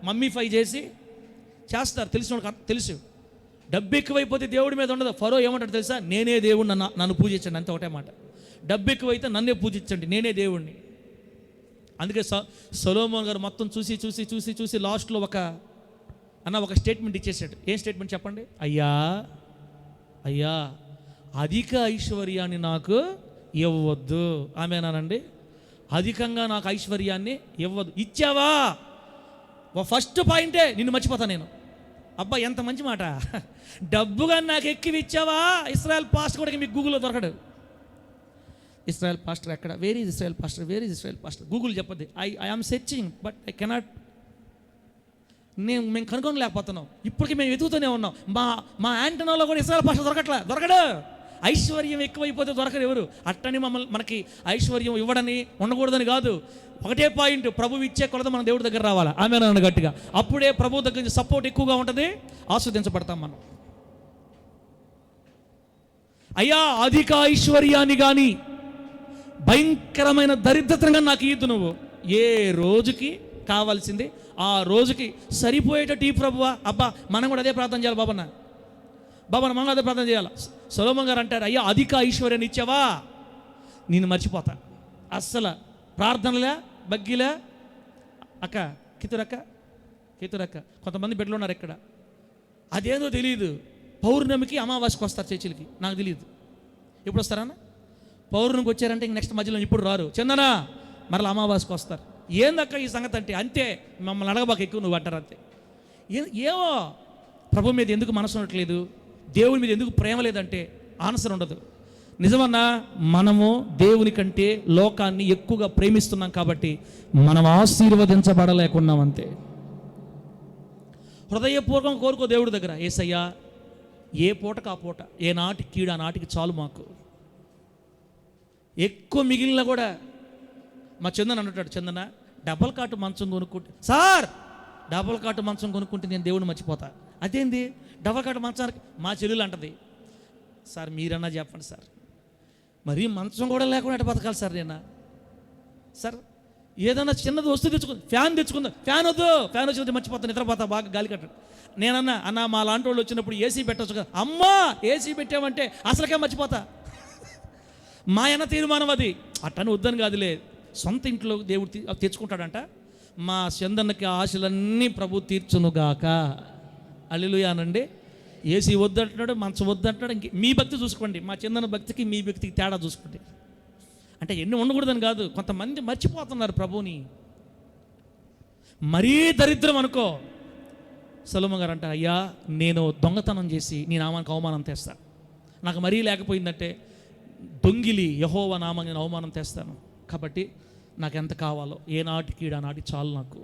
మమ్మీఫై చేసి చేస్తారు. తెలుసు. డబ్బు ఎక్కువైపోతే దేవుడి మీద ఉండదు. ఫరో ఏమంటాడు తెలుసా? నేనే దేవుడిని, నన్ను పూజించండి, అంతే ఒకటే మాట. డబ్బు ఎక్కువైతే నన్నే పూజించండి, నేనే దేవుడిని. అందుకే సొలొమోన్ గారు మొత్తం చూసి లాస్ట్లో ఒక స్టేట్మెంట్ ఇచ్చేసాడు. ఏం స్టేట్మెంట్ చెప్పండి? అయ్యా అధిక ఐశ్వర్యాన్ని నాకు ఇవ్వద్దు. ఆమేనానండి? అధికంగా నాకు ఐశ్వర్యాన్ని ఇవ్వద్దు. ఇచ్చావా? ఫస్ట్ పాయింటే నిన్ను మర్చిపోతా నేను. అబ్బా ఎంత మంచి మాట. డబ్బుగా నాకు ఎక్కువ ఇచ్చావా? ఇస్రాయల్ పాస్టర్ కూడా మీకు గూగుల్లో దొరకడు. ఇస్రాయల్ పాస్టర్ ఎక్కడ? Where is Israel pastor? Google చెప్పద్ది. I am searching but I cannot. మేము కనుగొనలేకపోతున్నాం. ఇప్పటికీ మేము ఎదుగుతూనే ఉన్నాం. మా యాంటనాలో కూడా ఇస్రాయల్ పాస్టర్ దొరకడు. ఐశ్వర్యం ఎక్కువైపోతే దొరకరు ఎవరు. అట్టని మనకి ఐశ్వర్యం ఇవ్వడని ఉండకూడదని కాదు. ఒకటే పాయింట్, ప్రభువు ఇచ్చే కొలత మన దేవుడి దగ్గర రావాలా. ఆమేన్ గట్టిగా. అప్పుడే ప్రభు దగ్గర నుంచి సపోర్ట్ ఎక్కువగా ఉంటుంది, ఆస్వాదించబడతాం మనం. అయ్యా అధిక ఐశ్వర్యాన్ని కానీ భయంకరమైన దరిద్రతగా నాకు ఇద్దు నువ్వు. ఏ రోజుకి కావాల్సింది ఆ రోజుకి సరిపోయేటట్టు ఈ ప్రభువా. అబ్బా మనం కూడా అదే ప్రార్థన చేయాలి. బాబా మనం అదే ప్రార్థన చేయాలి. సొలొమోన్ గారు అంటారు, అయ్యా అధిక ఐశ్వర్యాన్ని ఇచ్చావా నేను మర్చిపోతా. అస్సలు ప్రార్థనలే బగ్గిలే. అక్క కితురక్క కొంతమంది బిడ్డలు ఉన్నారు ఇక్కడ. అదేదో తెలియదు. పౌర్ణమికి అమావాస్యకు వస్తారు చర్చిలకి. నాకు తెలియదు ఎప్పుడు వస్తారన్న. పౌర్ణమికి వచ్చారంటే ఇంక నెక్స్ట్ మధ్యలో ఇప్పుడు రారు. చందనా మరలా అమావాస్యకు వస్తారు. ఏందక్క ఈ సంగతి అంటే, అంతే మమ్మల్ని అడగబాక ఎక్కువ నువ్వు అంటారు అంతే. ఏమో ప్రభు మీద ఎందుకు మనసు ఉండట్లేదు, దేవుని మీద ఎందుకు ప్రేమ లేదంటే ఆన్సర్ ఉండదు. నిజమన్నా మనము దేవుని కంటే లోకాన్ని ఎక్కువగా ప్రేమిస్తున్నాం కాబట్టి మనం ఆశీర్వదించబడలేకున్నాం అంతే. హృదయపూర్వకం కోరుకో దేవుడి దగ్గర, యేసయ్యా ఏ పూటకు ఆ పూట, ఏ నాటికి కీడు ఆ నాటికి చాలు మాకు. ఎక్కువ మిగిలిన కూడా మా చందన అంటాడు, చందన డబల్ కాటు మంచం కొనుక్కుంటే, సార్ డబల్ కాటు మంచం కొనుక్కుంటే నేను దేవుడిని మర్చిపోతా. అదేంది డబల్ కాటు మంచానికి? మా చెల్లెలు అంటది, సార్ మీరన్నా చెప్పండి సార్, మరీ మంచం కూడా లేకుండా ఎట్ట బతకాలి సార్ నేను? సార్ ఏదన్నా చిన్నది వస్తువు తెచ్చుకుంది, ఫ్యాన్ తెచ్చుకుందా, ఫ్యాన్ వద్దు, ఫ్యాన్ వచ్చినది మర్చిపోతా, నిద్రపోతా, బాగా గాలి కట్టాడు. నేనన్నా అన్న మా లాంటి వాళ్ళు వచ్చినప్పుడు ఏసీ పెట్టచ్చు కదా. అమ్మా ఏసీ పెట్టామంటే అసలుకే మర్చిపోతా. మా అన్న తీర్మానం అది. అట్టని వద్దని కాదులే, సొంత ఇంట్లో దేవుడు తెచ్చుకుంటాడంట. మా చందన్నకి ఆశలన్నీ ప్రభు తీర్చునుగాక. హల్లెలూయా అనండి. ఏసీ వద్దంటున్నాడు, మంచం వద్దంటున్నాడు. ఇంక మీ భక్తి చూసుకోండి, మా చందన భక్తికి మీ భక్తికి తేడా చూసుకోండి. అంటే ఎన్ని ఉండకూడదని కాదు, కొంతమంది మర్చిపోతున్నారు ప్రభుని. మరీ దరిద్రం అనుకో. సొలొమోన్ గారు అంట, అయ్యా నేను దొంగతనం చేసి నీ నామానికి అవమానం తెస్తాను. నాకు మరీ లేకపోయిందంటే దొంగిలి యెహోవా నామానికి నేను అవమానం తెస్తాను. కాబట్టి నాకు ఎంత కావాలో ఏ నాటికి ఆ నాటి చాలు నాకు.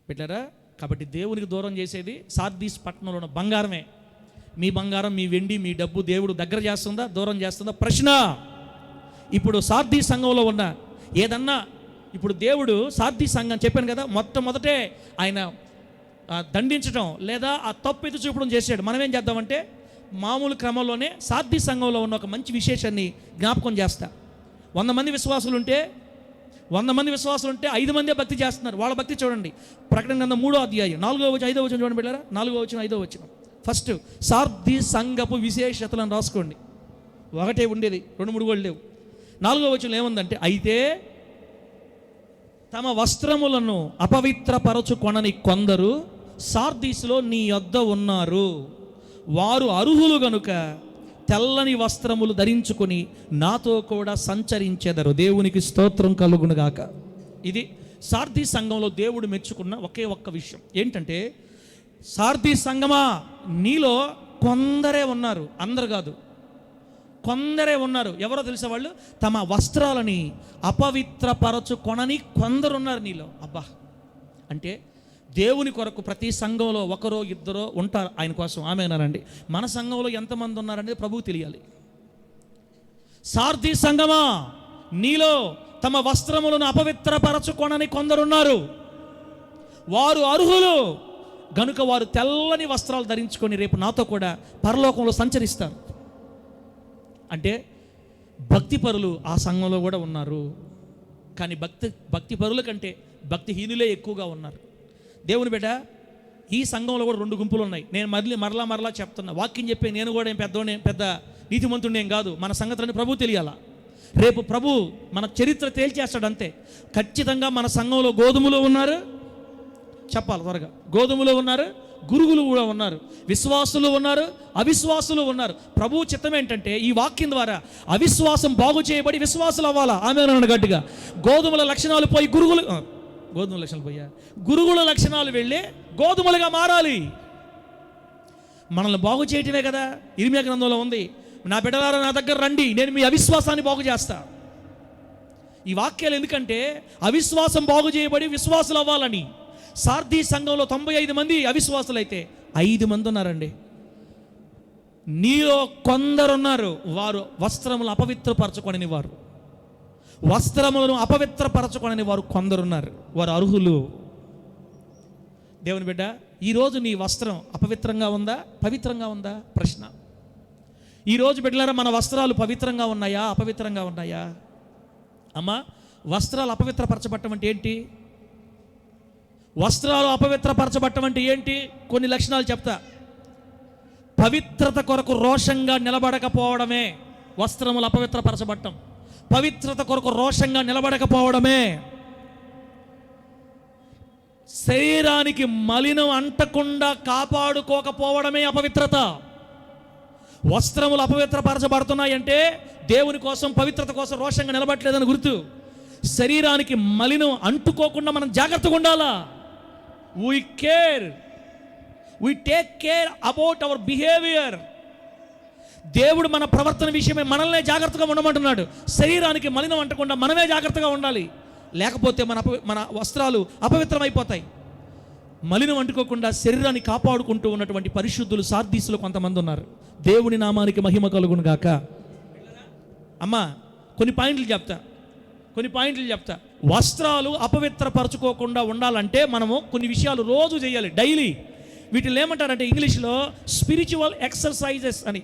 పెట్టారా? కాబట్టి దేవునికి దూరం చేసేది సార్దీస్ పట్టణంలో ఉన్న బంగారమే. మీ బంగారం, మీ వెండి, మీ డబ్బు దేవుడు దగ్గర చేస్తుందా, దూరం చేస్తుందా? ప్రశ్న. ఇప్పుడు సార్దీస్ సంఘంలో ఉన్న ఏదన్నా, ఇప్పుడు దేవుడు సార్దీస్ సంఘం చెప్పాను కదా, మొట్టమొదటే ఆయన దండించడం లేదా ఆ తప్పు ఎత్తి చూపడం చేశాడు. మనం ఏం చేద్దామంటే మామూలు క్రమంలోనే సార్దీస్ సంఘంలో ఉన్న ఒక మంచి విశేషాన్ని జ్ఞాపకం చేస్తా. 100 మంది విశ్వాసులు ఉంటే 5 మందే భక్తి చేస్తున్నారు. వాళ్ళ భక్తి చూడండి. ప్రకటన గ్రంథం 3వ అధ్యాయం 4వ వచనం 5వ వచనం చూడండి బిడ్డలారా. 4వ వచనం 5వ వచనం. ఫస్ట్ సార్దీస్ సంఘపు విశేషతలను రాసుకోండి. ఒకటే ఉండేది, 2-3 కూడా లేవు. 4వ వచనంలో ఏముందంటే, అయితే తమ వస్త్రములను అపవిత్రపరచుకొనని కొందరు సార్దీసులో నీ యొద్ద ఉన్నారు. వారు అర్హులు గనుక తెల్లని వస్త్రములు ధరించుకొని నాతో కూడా సంచరించెదరు. దేవునికి స్తోత్రం కలుగునుగాక. ఇది సార్దీస్ సంఘంలో దేవుడు మెచ్చుకున్న ఒకే ఒక్క విషయం ఏంటంటే, సార్దీస్ సంఘమా, నీలో కొందరే ఉన్నారు, అందరు కాదు, కొందరే ఉన్నారు. ఎవరో తెలిసే వాళ్ళు తమ వస్త్రాలని అపవిత్రపరచుకొనని కొందరున్నారు నీలో. అబ్బా, అంటే దేవుని కొరకు ప్రతి సంఘంలో ఒకరో ఇద్దరో ఉంటారు ఆయన కోసం. ఆమేనండి. మన సంఘంలో ఎంతమంది ఉన్నారనేది ప్రభువు తెలియాలి. సార్దీస్ సంఘమా, నీలో తమ వస్త్రములను అపవిత్రపరచుకొనని కొందరున్నారు. వారు అర్హులు గనుక వారు తెల్లని వస్త్రాలు ధరించుకొని రేపు నాతో కూడా పరలోకంలో సంచరిస్తారు. అంటే భక్తిపరులు ఆ సంఘంలో కూడా ఉన్నారు. కానీ భక్తిపరుల కంటే భక్తిహీనులే ఎక్కువగా ఉన్నారు. దేవుని బిడ్డ, ఈ సంఘంలో కూడా 2 గుంపులు ఉన్నాయి. నేను మరలా చెప్తున్నా. వాక్యం చెప్పే నేను కూడా పెద్ద నీతిమంతుడు ఏం కాదు. మన సంగతులని ప్రభు తెలియాలా. రేపు ప్రభు మన చరిత్ర తేల్చేస్తాడు అంతే. ఖచ్చితంగా మన సంఘంలో గోధుమలు ఉన్నారు, చెప్పాలి త్వరగా, గోధుమలు ఉన్నారు, గురుగులు కూడా ఉన్నారు, విశ్వాసులు ఉన్నారు, అవిశ్వాసులు ఉన్నారు. ప్రభు చిత్తం ఏంటంటే ఈ వాక్యం ద్వారా అవిశ్వాసం బాగు చేయబడి విశ్వాసులు అవ్వాలా. ఆమేన్ గట్టిగా. గోధుమల లక్షణాలు పోయి గురుగుల లక్షణాలు వెళ్ళి గోధుమలుగా మారాలి. మనల్ని బాగు చేయటమే కదా ఇర్మియా గ్రంథంలో ఉంది. నా బిడ్డలారా నా దగ్గర రండి, నేను మీ అవిశ్వాసాన్ని బాగు చేస్తా. ఈ వాక్యాలు ఎందుకంటే అవిశ్వాసం బాగు చేయబడి విశ్వాసులు అవ్వాలని. సార్దీస్ సంఘంలో 95 మంది అవిశ్వాసులు అయితే 5 మంది ఉన్నారండి. నీలో కొందరున్నారు, వారు వస్త్రములను అపవిత్రపరచుకొనని వారు. వస్త్రములను అపవిత్రపరచుకొనని వారు కొందరున్నారు. వారు అర్హులు. దేవుని బిడ్డ, ఈరోజు నీ వస్త్రం అపవిత్రంగా ఉందా, పవిత్రంగా ఉందా? ప్రశ్న. ఈరోజు బిడ్డలారా, మన వస్త్రాలు పవిత్రంగా ఉన్నాయా, అపవిత్రంగా ఉన్నాయా? అమ్మా, వస్త్రాలు అపవిత్రపరచబట్టం అంటే ఏంటి? వస్త్రాలు అపవిత్రపరచబట్టం అంటే ఏంటి? కొన్ని లక్షణాలు చెప్తా. పవిత్రత కొరకు రోషంగా నిలబడకపోవడమే వస్త్రములు అపవిత్రపరచబట్టం. పవిత్రత కొరకు రోషంగా నిలబడకపోవడమే. శరీరానికి మలినం అంటకుండా కాపాడుకోకపోవడమే అపవిత్రత. వస్త్రములు అపవిత్రపరచబడుతున్నాయంటే దేవుని కోసం, పవిత్రత కోసం రోషంగా నిలబడలేదని గుర్తు. శరీరానికి మలినం అంటుకోకుండా మనం జాగ్రత్తగా ఉండాలా. we take care about our behavior. దేవుడు మన ప్రవర్తన విషయమే మనల్నే జాగ్రత్తగా ఉండమంటున్నాడు. శరీరానికి మలినం అంటకుండా మనమే జాగ్రత్తగా ఉండాలి. లేకపోతే మన వస్త్రాలు అపవిత్రమైపోతాయి. మలినం అంటుకోకుండా శరీరాన్ని కాపాడుకుంటూ ఉన్నటువంటి పరిశుద్ధులు సార్దీసులు కొంతమంది ఉన్నారు. దేవుని నామానికి మహిమ కలుగును గాక. అమ్మా, కొన్ని పాయింట్లు చెప్తా. వస్త్రాలు అపవిత్రపరచుకోకుండా ఉండాలంటే మనము కొన్ని విషయాలు రోజు చేయాలి, డైలీ. వీటిని ఏమంటారంటే ఇంగ్లీష్లో స్పిరిచువల్ ఎక్సర్సైజెస్ అని,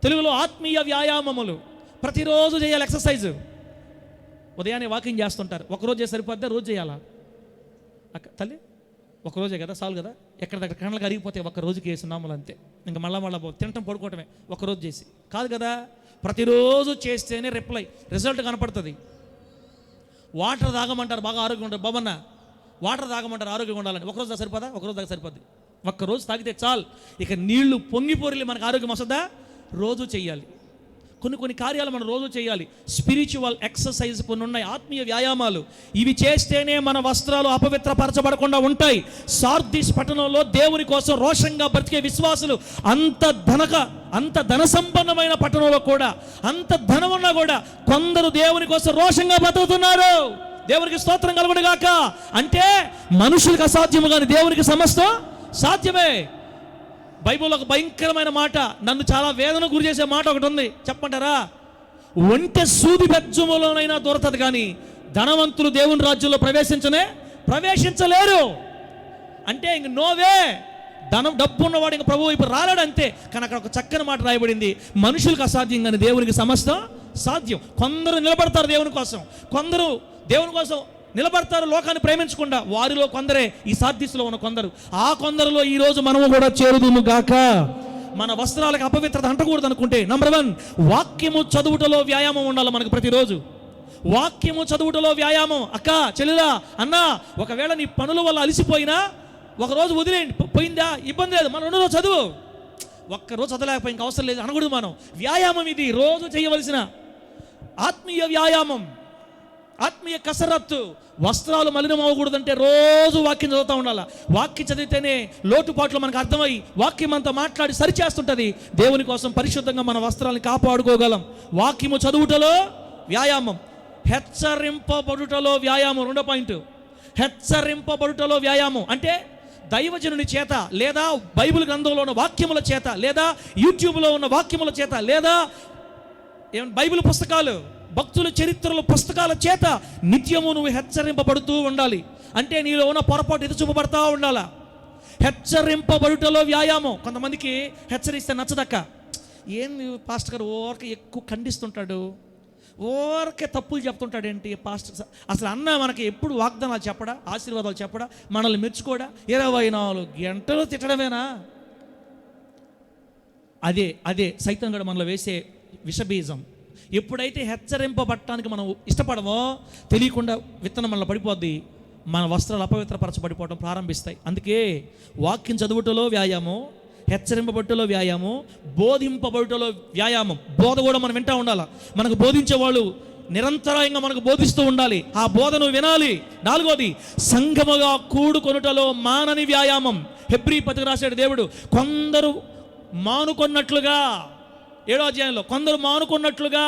తెలుగులో ఆత్మీయ వ్యాయామములు. ప్రతిరోజు చేయాలి ఎక్సర్సైజ్. ఉదయాన్నే వాకింగ్ చేస్తుంటారు. ఒకరోజు చేసి సరిపోద్దా? రోజు చేయాలా తల్లి? ఒకరోజే కదా, చాలు కదా. ఎక్కడిదక్కడ కళ్ళకి అరిగిపోతే ఒక్క రోజుకి వేస్తున్నాములు అంతే. ఇంకా మళ్ళా తినటం పడుకోవటమే ఒకరోజు చేసి కాదు కదా. ప్రతిరోజు చేస్తేనే రిజల్ట్ కనపడుతుంది. వాటర్ తాగమంటారు, బాగా ఆరోగ్యం ఉంటారు. బాబన్న వాటర్ తాగమంటారు ఆరోగ్యంగా ఉండాలని. ఒకరోజు దాకా సరిపోదా? ఒకరోజు దాకా సరిపోద్ది. ఒక్కరోజు తాగితే చాలు. ఇక నీళ్లు పొంగిపోరిల్లి మనకు ఆరోగ్యం వస్తుందా? రోజు చెయ్యాలి. కొన్ని కార్యాలు మనం రోజు చేయాలి. స్పిరిచువల్ ఎక్సర్సైజ్ కొన్ని ఉన్నాయి, ఆత్మీయ వ్యాయామాలు. ఇవి చేస్తేనే మన వస్త్రాలు అపవిత్రపరచబడకుండా ఉంటాయి. సార్దీస్ పట్టణంలో దేవుని కోసం రోషంగా బ్రతికే విశ్వాసులు అంత ధన సంపన్నమైన పట్టణంలో కూడా, అంత ధనం ఉన్నా కూడా కొందరు దేవుని కోసం రోషంగా బ్రతుకుతున్నారు. దేవునికి స్తోత్రం కలుగును గాక. అంటే మనుషులకు అసాధ్యము కానీ దేవునికి సమస్తం సాధ్యమే. బైబిల్లో ఒక భయంకరమైన మాట, నన్ను చాలా వేదన గురి చేసే మాట ఒకటి ఉంది. చెప్పంటారా? ఒంటె సూది బెజ్జములోనైనా దొరకదు కానీ ధనవంతులు దేవుని రాజ్యంలో ప్రవేశించలేరు. అంటే ఇంక నోవే, డబ్బు ఉన్నవాడు ఇంక ప్రభు వైపు రాలేడంతే. కానీ అక్కడ ఒక చక్కని మాట రాయబడింది, మనుషులకు అసాధ్యం కానీ దేవునికి సమస్తం సాధ్యం. కొందరు నిలబడతారు దేవుని కోసం, కొందరు దేవుని కోసం నిలబడతారు లోకాన్ని ప్రేమించకుండా. వారిలో కొందరే ఈ సార్దీసులో ఉన్న కొందరు. ఆ కొందరిలో ఈరోజు మనము కూడా చేరుదుము గాక. మన వస్త్రాలకు అపవిత్రత అంటకూడదు అనుకుంటే, నంబర్ 1, వాక్యము చదువుటలో వ్యాయామం ఉండాలి మనకు ప్రతిరోజు. వాక్యము చదువుటలో వ్యాయామం. అక్క, చెల్లిలా, అన్న, ఒకవేళ నీ పనుల వల్ల అలసిపోయినా ఒకరోజు వదిలేయండి, పోయిందా ఇబ్బంది లేదు, మనం 2 రోజు చదువు. ఒక్కరోజు చదవలేకపోయి ఇంకా అవసరం లేదు అనకూడదు. మనం వ్యాయామం, ఇది రోజు చేయవలసిన ఆత్మీయ వ్యాయామం, ఆత్మీయ కసరత్తు. వస్త్రాలు మలినం అవ్వకూడదంటే రోజు వాక్యం చదువుతూ ఉండాలి. వాక్యం చదివితేనే లోటుపాట్లు మనకు అర్థమై వాక్యం అంతా మాట్లాడి సరిచేస్తుంటుంది. దేవుని కోసం పరిశుద్ధంగా మన వస్త్రాలను కాపాడుకోగలం. వాక్యము చదువుటలో వ్యాయామం. హెచ్చరింపబడుటలో వ్యాయామం. 2వ పాయింట్, హెచ్చరింపబడుటలో వ్యాయామం అంటే దైవజనుని చేత, లేదా బైబిల్ గ్రంథంలో ఉన్న వాక్యముల చేత, లేదా యూట్యూబ్లో ఉన్న వాక్యముల చేత, లేదా బైబిల్ పుస్తకాలు, భక్తుల చరిత్రల పుస్తకాల చేత నిత్యము నువ్వు హెచ్చరింపబడుతూ ఉండాలి. అంటే నీలో ఉన్న పొరపాటు ఎదురు చూపబడతా ఉండాలా. హెచ్చరింపబడుటలో వ్యాయామం. కొంతమందికి హెచ్చరిస్తే నచ్చదక్క. ఏం పాస్టర్ గారు ఓరకే ఎక్కువ ఖండిస్తుంటాడు, ఓరకే తప్పులు చెప్తుంటాడు ఏంటి పాస్టర్? అసలు అన్న మనకి ఎప్పుడు వాగ్దానాలు చెప్పడా, ఆశీర్వాదాలు చెప్పడా, మనల్ని మెచ్చుకోడా? 24 గంటలు తిట్టడమేనా? అదే సైతం కూడా మనలో వేసే విషబీజం. ఎప్పుడైతే హెచ్చరింపబడటానికి మనం ఇష్టపడమో తెలియకుండా విత్తనం మనలో పడిపోద్ది, మన వస్త్రాలు అపవిత్రపరచబడిపోవడం ప్రారంభిస్తాయి. అందుకే వాక్యం చదువుటలో వ్యాయామం, హెచ్చరింపబడుటలో వ్యాయామం, బోధింపబడుటలో వ్యాయామం. బోధ కూడా మనం వింటూ ఉండాలి. మనకు బోధించే వాళ్ళు నిరంతరాయంగా మనకు బోధిస్తూ ఉండాలి, ఆ బోధను వినాలి. 4వది, సంఘముగా కూడుకొనుటలో మానని వ్యాయామం. హెబ్రీ పత్రిక రాశాడు దేవుడు, కొందరు మానుకొన్నట్లుగా, 7వ అధ్యాయంలో కొందరు మానుకున్నట్లుగా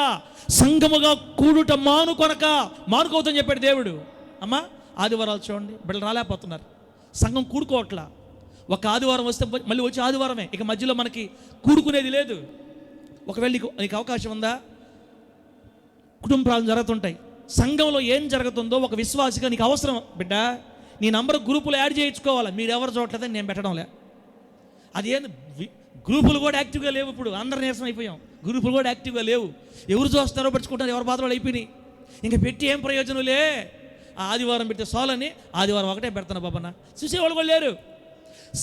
సంఘముగా కూడుట మానుకోవద్దని చెప్పాడు దేవుడు. అమ్మా, ఆదివారాలు చూడండి, బిడ్డలు రాలేకపోతున్నారు, సంఘం కూడుకోవట్లా. ఒక ఆదివారం వస్తే మళ్ళీ వచ్చి ఆదివారమే, ఇక మధ్యలో మనకి కూడుకునేది లేదు. ఒకవేళ నీకు అవకాశం ఉందా, కుటుంబ ప్రాబ్లం జరుగుతుంటాయి, సంఘంలో ఏం జరుగుతుందో ఒక విశ్వాసిగా నీకు అవసరం బిడ్డ, నీ నంబర్ గ్రూపులో యాడ్ చేయించుకోవాలి. మీరు ఎవరు చూడలేదని నేను పెట్టడంలే. అది ఏంది, గ్రూపులు కూడా యాక్టివ్గా లేవు. ఇప్పుడు అందరు నీరసం అయిపోయాం, గ్రూపులు కూడా యాక్టివ్గా లేవు. ఎవరు చూస్తారో పట్టుకుంటారు, ఎవరి బాధలు అయిపోయినాయి. ఇంకా పెట్టి ఏం ప్రయోజనంలే, ఆదివారం పెడితే సోలని ఆదివారం ఒకటే పెడతాను బాబన్న, చూసేవాళ్ళు కూడా లేరు.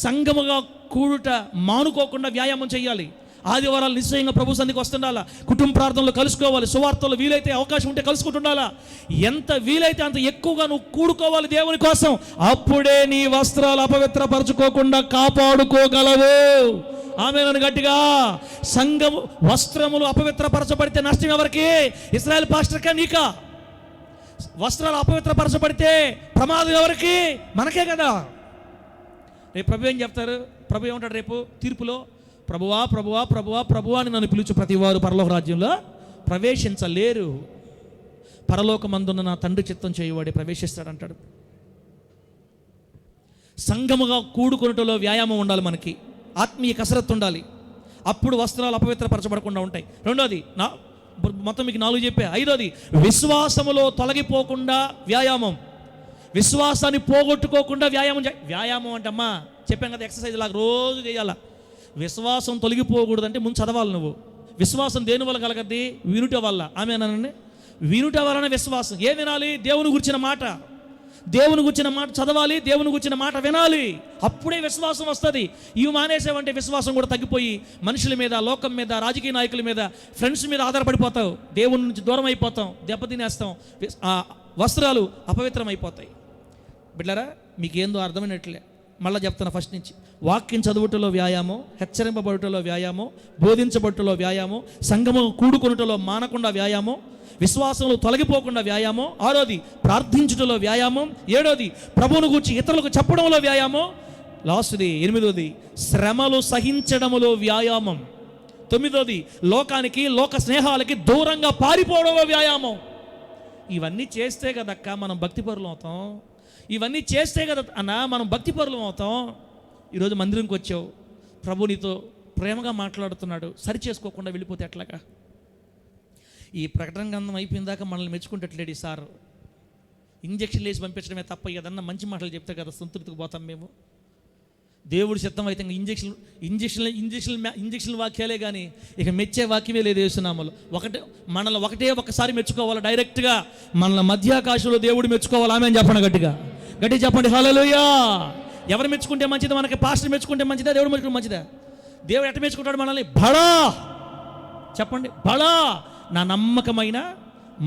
సంఘముగా కూడుట మానుకోకుండా వ్యాయామం చేయాలి. ఆదివారాలు నిశ్చయంగా ప్రభు సన్నిధికి వస్తుండాలా, కుటుంబ ప్రార్థనలో కలుసుకోవాలి, సువార్తలు వీలైతే అవకాశం ఉంటే కలుసుకుంటుండాలా. ఎంత వీలైతే అంత ఎక్కువగా నువ్వు కూడుకోవాలి దేవుని కోసం. అప్పుడే నీ వస్త్రాలు అపవిత్రపరచుకోకుండా కాపాడుకోగలవు. ఆమేన్ గట్టిగా. సంఘము వస్త్రములు అపవిత్రపరచబడితే నష్టం ఎవరికి? ఇశ్రాయేల్ పాస్టర్కా నీకా? వస్త్రాలు అపవిత్రపరచబడితే ప్రమాదం ఎవరికి? మనకే కదా. రేపు ప్రభు ఏం చెప్తారు? ప్రభు ఏమంటాడు రేపు తీర్పులో? ప్రభువా ప్రభువా ప్రభువా ప్రభువా అని నన్ను పిలుచు ప్రతి వారు పరలోక రాజ్యంలో ప్రవేశించలేరు, పరలోకమందున్న నా తండ్రి చిత్తం చేయవాడే ప్రవేశిస్తాడంటాడు. సంఘముగా కూడుకొనుటలో వ్యాయామం ఉండాలి, మనకి ఆత్మీయ కసరత్తు ఉండాలి. అప్పుడు వస్త్రాలు అపవిత్రపరచబడకుండా ఉంటాయి. 2వది, మొత్తం మీకు 4 చెప్పా. 5వది, విశ్వాసములో తొలగిపోకుండా వ్యాయామం. విశ్వాసాన్ని పోగొట్టుకోకుండా వ్యాయామం అంటే అమ్మా చెప్పాం కదా, ఎక్సర్సైజ్ లాగా రోజు చేయాలా. విశ్వాసం తొలగిపోకూడదంటే ముందు చదవాలి నువ్వు. విశ్వాసం దేని వల్ల కలగద్ది? వినుట వల్ల. ఆమేనండి. వినుట వలన విశ్వాసం. ఏ వినాలి? దేవుని గురించిన మాట. దేవుని గురించిన మాట చదవాలి, దేవుని గురించిన మాట వినాలి, అప్పుడే విశ్వాసం వస్తుంది. ఇవి మానేసావంటే విశ్వాసం కూడా తగ్గిపోయి మనుషుల మీద, లోకం మీద, రాజకీయ నాయకుల మీద, ఫ్రెండ్స్ మీద ఆధారపడిపోతావు, దేవుని నుంచి దూరం అయిపోతాం, దెబ్బతినేస్తాం, వస్త్రాలు అపవిత్రం అయిపోతాయి. బిడ్డలారా, మీకు ఏందో అర్థమైనట్లే, మళ్ళీ చెప్తాను ఫస్ట్ నుంచి. వాక్యం చదువుటలో వ్యాయామం, హెచ్చరింపబడుటలో వ్యాయామం, బోధించబడుటలో వ్యాయామం, సంఘము కూడుకొనుటలో మానకుండా వ్యాయామం, విశ్వాసంలో తొలగిపోకుండా వ్యాయామం, 6వది ప్రార్థించుటలో వ్యాయామం, 7వది ప్రభువును గూర్చి ఇతరులకు చెప్పడంలో వ్యాయామం, లాస్ట్ది 8వది శ్రమలు సహించడములో వ్యాయామం, 9వది లోకానికి, లోక స్నేహాలకి దూరంగా పారిపోవడంలో వ్యాయామం. ఇవన్నీ చేస్తే కదక్క మనం భక్తిపరులం అవుతాం. ఇవన్నీ చేస్తే కదా అన్న మనం భక్తిపరులం అవుతాం. ఈరోజు మందిరంకి వచ్చావు, ప్రభు నీతో ప్రేమగా మాట్లాడుతున్నాడు, సరి చేసుకోకుండా వెళ్ళిపోతే ఎట్లాగా? ఈ ప్రకటన గ్రంథం అయిపోయిందాక మనల్ని మెచ్చుకుంటట్లేడు ఈ సార్. ఇంజక్షన్లు వేసి పంపించడమే తప్ప ఏదన్నా మంచి మాటలు చెప్తే కదా సంతృప్తికి పోతాం మేము. దేవుడు సిద్ధం అయితే ఇంజక్షన్ వాక్యాలే కానీ ఇక మెచ్చే వాక్యమే లేదు యేసునామములో. మనల్ని ఒకసారి మెచ్చుకోవాలి డైరెక్ట్గా, మనల్ని మధ్యాకాశంలో దేవుడు మెచ్చుకోవాలి. ఆమె చెప్పండి గట్టిగా చెప్పండి హల్లెలూయా. ఎవరు మెచ్చుకుంటే మంచిదా? మనకి పాస్టర్ మెచ్చుకుంటే మంచిదా? దేవుడు మెచ్చుకుంటే మంచిదా? దేవుడు ఎట్ట మెచ్చుకుంటాడు మనల్ని? బడా, చెప్పండి, బడా నా నమ్మకమైన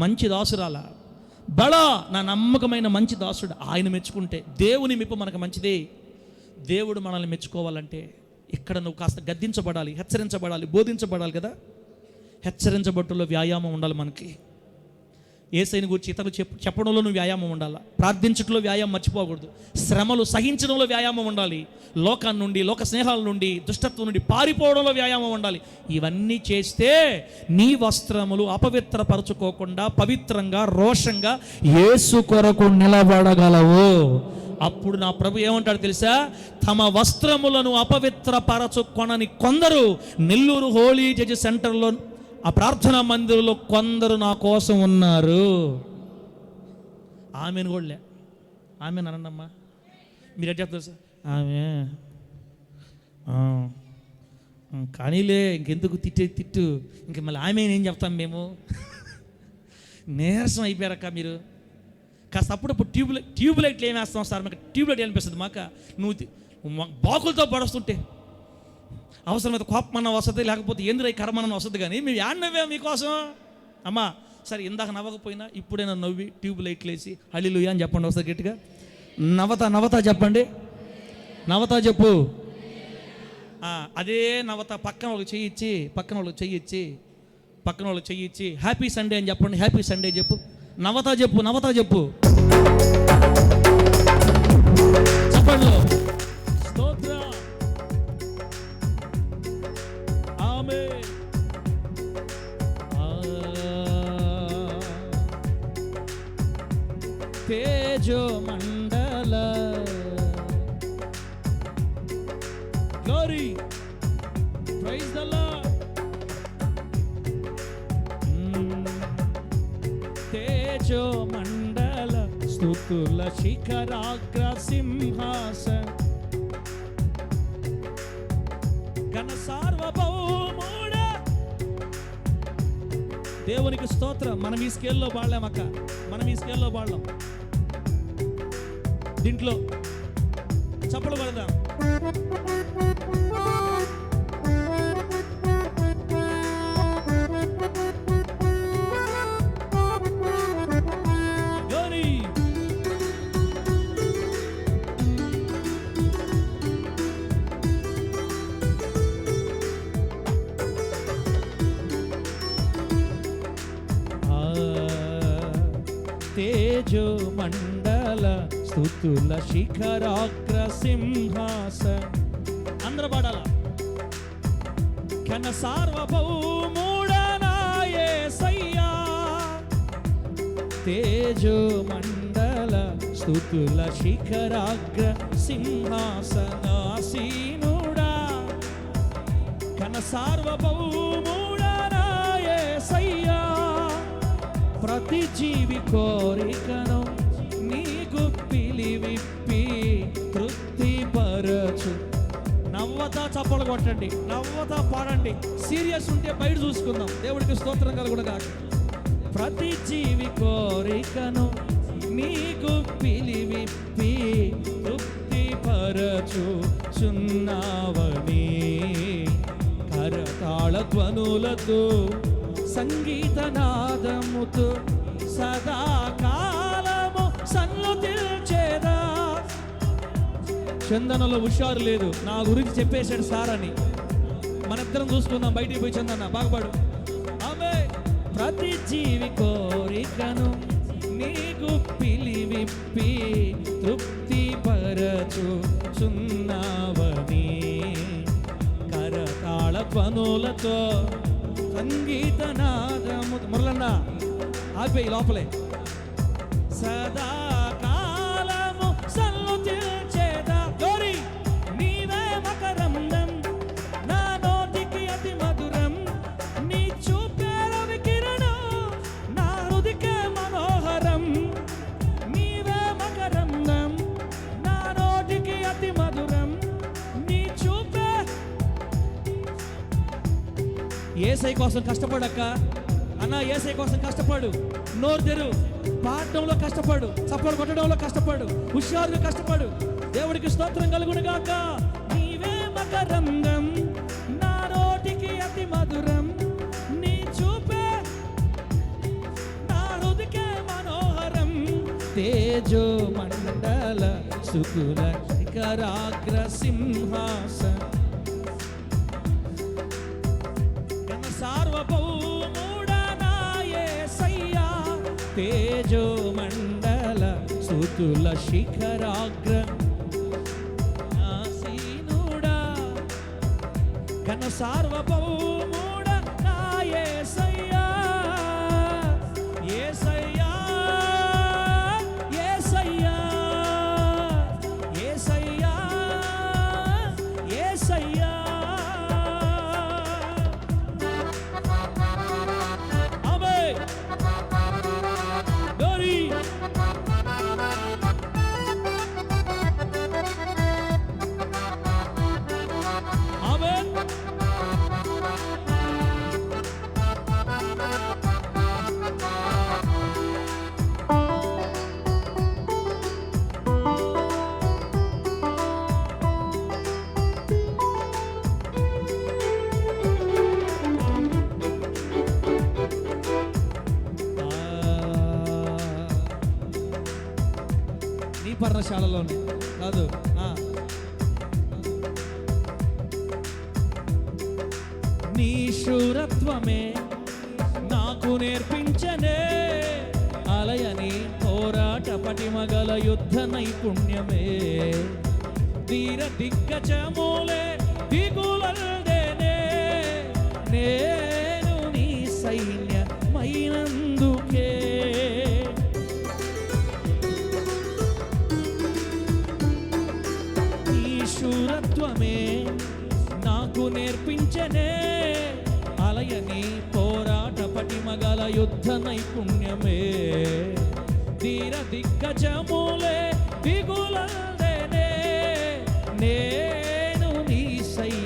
మంచి దాసురాలా, బడా నా నమ్మకమైన మంచి దాసుడు. ఆయన మెచ్చుకుంటే దేవుని మెప్పు మనకు మంచిదే. దేవుడు మనల్ని మెచ్చుకోవాలంటే ఇక్కడ నువ్వు కాస్త గద్దించబడాలి, హెచ్చరించబడాలి, బోధించబడాలి కదా. హెచ్చరించబట్టులో వ్యాయామం ఉండాలి మనకి. యేసయ్యని గురించి ఇతరులు చెప్పడంలో నువ్వు వ్యాయామం ఉండాలి. ప్రార్థించడంలో వ్యాయామం మర్చిపోకూడదు. శ్రమలు సహించడంలో వ్యాయామం ఉండాలి. లోకాన్ని నుండి, లోక స్నేహాల నుండి, దుష్టత్వం నుండి పారిపోవడంలో వ్యాయామం ఉండాలి. ఇవన్నీ చేస్తే నీ వస్త్రములు అపవిత్రపరచుకోకుండా పవిత్రంగా, రోషంగా యేసు కొరకు నిలబడగలవు. అప్పుడు నా ప్రభు ఏమంటాడు తెలుసా? తమ వస్త్రములను అపవిత్రపరచుకొనని కొందరు నెల్లూరు హోలీ జడ్జి సెంటర్లో ఆ ప్రార్థనా మందిరంలో కొందరు నా కోసం ఉన్నారు. ఆమెను కూడా ఆమె అనండమ్మా. మీరు ఎట్లా చెప్తారు సార్? ఆమె కానీలే, ఇంకెందుకు తిట్టు, ఇంక మళ్ళీ ఆమె ఏం చెప్తాం మేము? నీరసం అయిపోయారక్క మీరు. కాస్త అప్పుడప్పుడు ట్యూబ్ లైట్లు ఏం వేస్తాం సార్? మాకు ట్యూబ్ లైట్ అనిపిస్తుంది. మాకు నువ్వు బాకులతో పడుస్తుంటే అవసరమైతే కోపమన్న వస్తుంది, లేకపోతే ఎందుకు కర్మన్న వస్తుంది. కానీ మేము నవ్వా మీకోసం అమ్మా. సరే ఇందాక నవ్వకపోయినా ఇప్పుడైనా నవ్వి ట్యూబ్ లైట్లు వేసి హల్లెలూయా అని చెప్పండి ఒకసారి గట్టిగా. నవత చెప్పండి, నవత చెప్పు. అదే నవత పక్కన వాళ్ళకి చెయ్యి ఇచ్చి హ్యాపీ సండే అని చెప్పండి. హ్యాపీ సండే చెప్పు. నవత చెప్పు. చెప్పండి. స్తోత్ర. ఆమేన్. తేజో మండల గ్లోరీ, ప్రైజ్ ద లార్డ్. తేజో మండల స్తుతుల శిఖరాగ్ర సింహాసన ఘన సార్వభౌముడ. దేవునికి స్తోత్రం. మనం ఈ స్కేల్లో పాడలేమక్క, మనం ఈ స్కేల్లో పాడలేం. దీంట్లో చప్పలు పడదాం. తేజో మండల స్తుతుల శిఖరాగ్ర సింహాసన. అందరూ పాడాల. ఘన సార్వభౌముడనా యేసయ్యా. తేజో మండల స్తుతుల శిఖరాగ్ర సింహాసనాసీనుడా. ఘన సార్వభౌముడనా యేసయ్యా. ప్రతి జీవి కోరికను నీకు పిలివిప్పి తృప్తిపరచు. నవ్వతా చప్పలు కొట్టండి, నవ్వతా పాడండి. సీరియస్ ఉంటే బయట చూసుకుందాం. దేవుడికి స్తోత్రం కలుగునుగా. ప్రతి జీవి కోరికను నీకు పిలివిప్పి తృప్తిపరచు చున్నావని కరతాళ ధ్వనులతో సంగీతనాదముతో సదాకాలము సన్నుతిల్చేదా. చందనలో హుషారు లేదు, నా గురించి చెప్పేశాడు సార్ అని. మనిద్దరం చూసుకుందాం. బయటికి పోయి చందన బాగుపడు. ఆమె ప్రతి జీవి కోరికను నీకు పిలివిప్పి తృప్తిపరచు చున్నావని కరతాళ ధ్వనులతో సంగీతనాదము. మురళన్న ఆపేయి లోపలే. సదాకాలము సన్నుతిల్చేదా. గౌరీ నీవే మకరందం, నా నోటికి అతి మధురం. నీ చూపే రవి కిరణం, నా హృదికే మనోహరం. నీవే మకరందం, నా నోటికి అతి మధురం. నీ చూపే. యేసయ్య కోసం కష్టపడక్క అన్న, యేసయ్య కోసం కష్టపడు. నోరు తెరు, పాడడంలో కష్టపడు, చప్పలు కొట్టడంలో కష్టపడు, హుషారుగా కష్టపడు. దేవుడికి స్తోత్రం కలుగును గాక. నీవే మకరందం, అతి మధురం నీ చూపే నా హృదయకే మనోహరం తేజో మండల స్తుతుల శిఖరాగ్ర సింహాసన సార్వభౌముడా నా యేసయ్యా తేజో మండల స్తుతుల శిఖరాగ్ర ఆసీనుడా ఘన సార్వభౌముడా నా యేసయ్యా యేసయ్యా యేసయ్యా యేసయ్యా యేసయ్యా పర్ణశాలలోనే కాదు నీ శూరత్వమే నాకు నేర్పించనే అలయని పోరాట పటిమగల యుద్ధ నైపుణ్యమే ధీర దిగ్గజమూలే దిగులల్దేనే నేను నీ సైన్యమైనందుకే శూరత్వమే నాకు నేర్పించనే అలయని పోరాట పటిమగల యుద్ధ నైపుణ్యమే ధీర దిగ్గజమూలే దిగులల్దేనే నేను నీ సైన్యమైనందుకే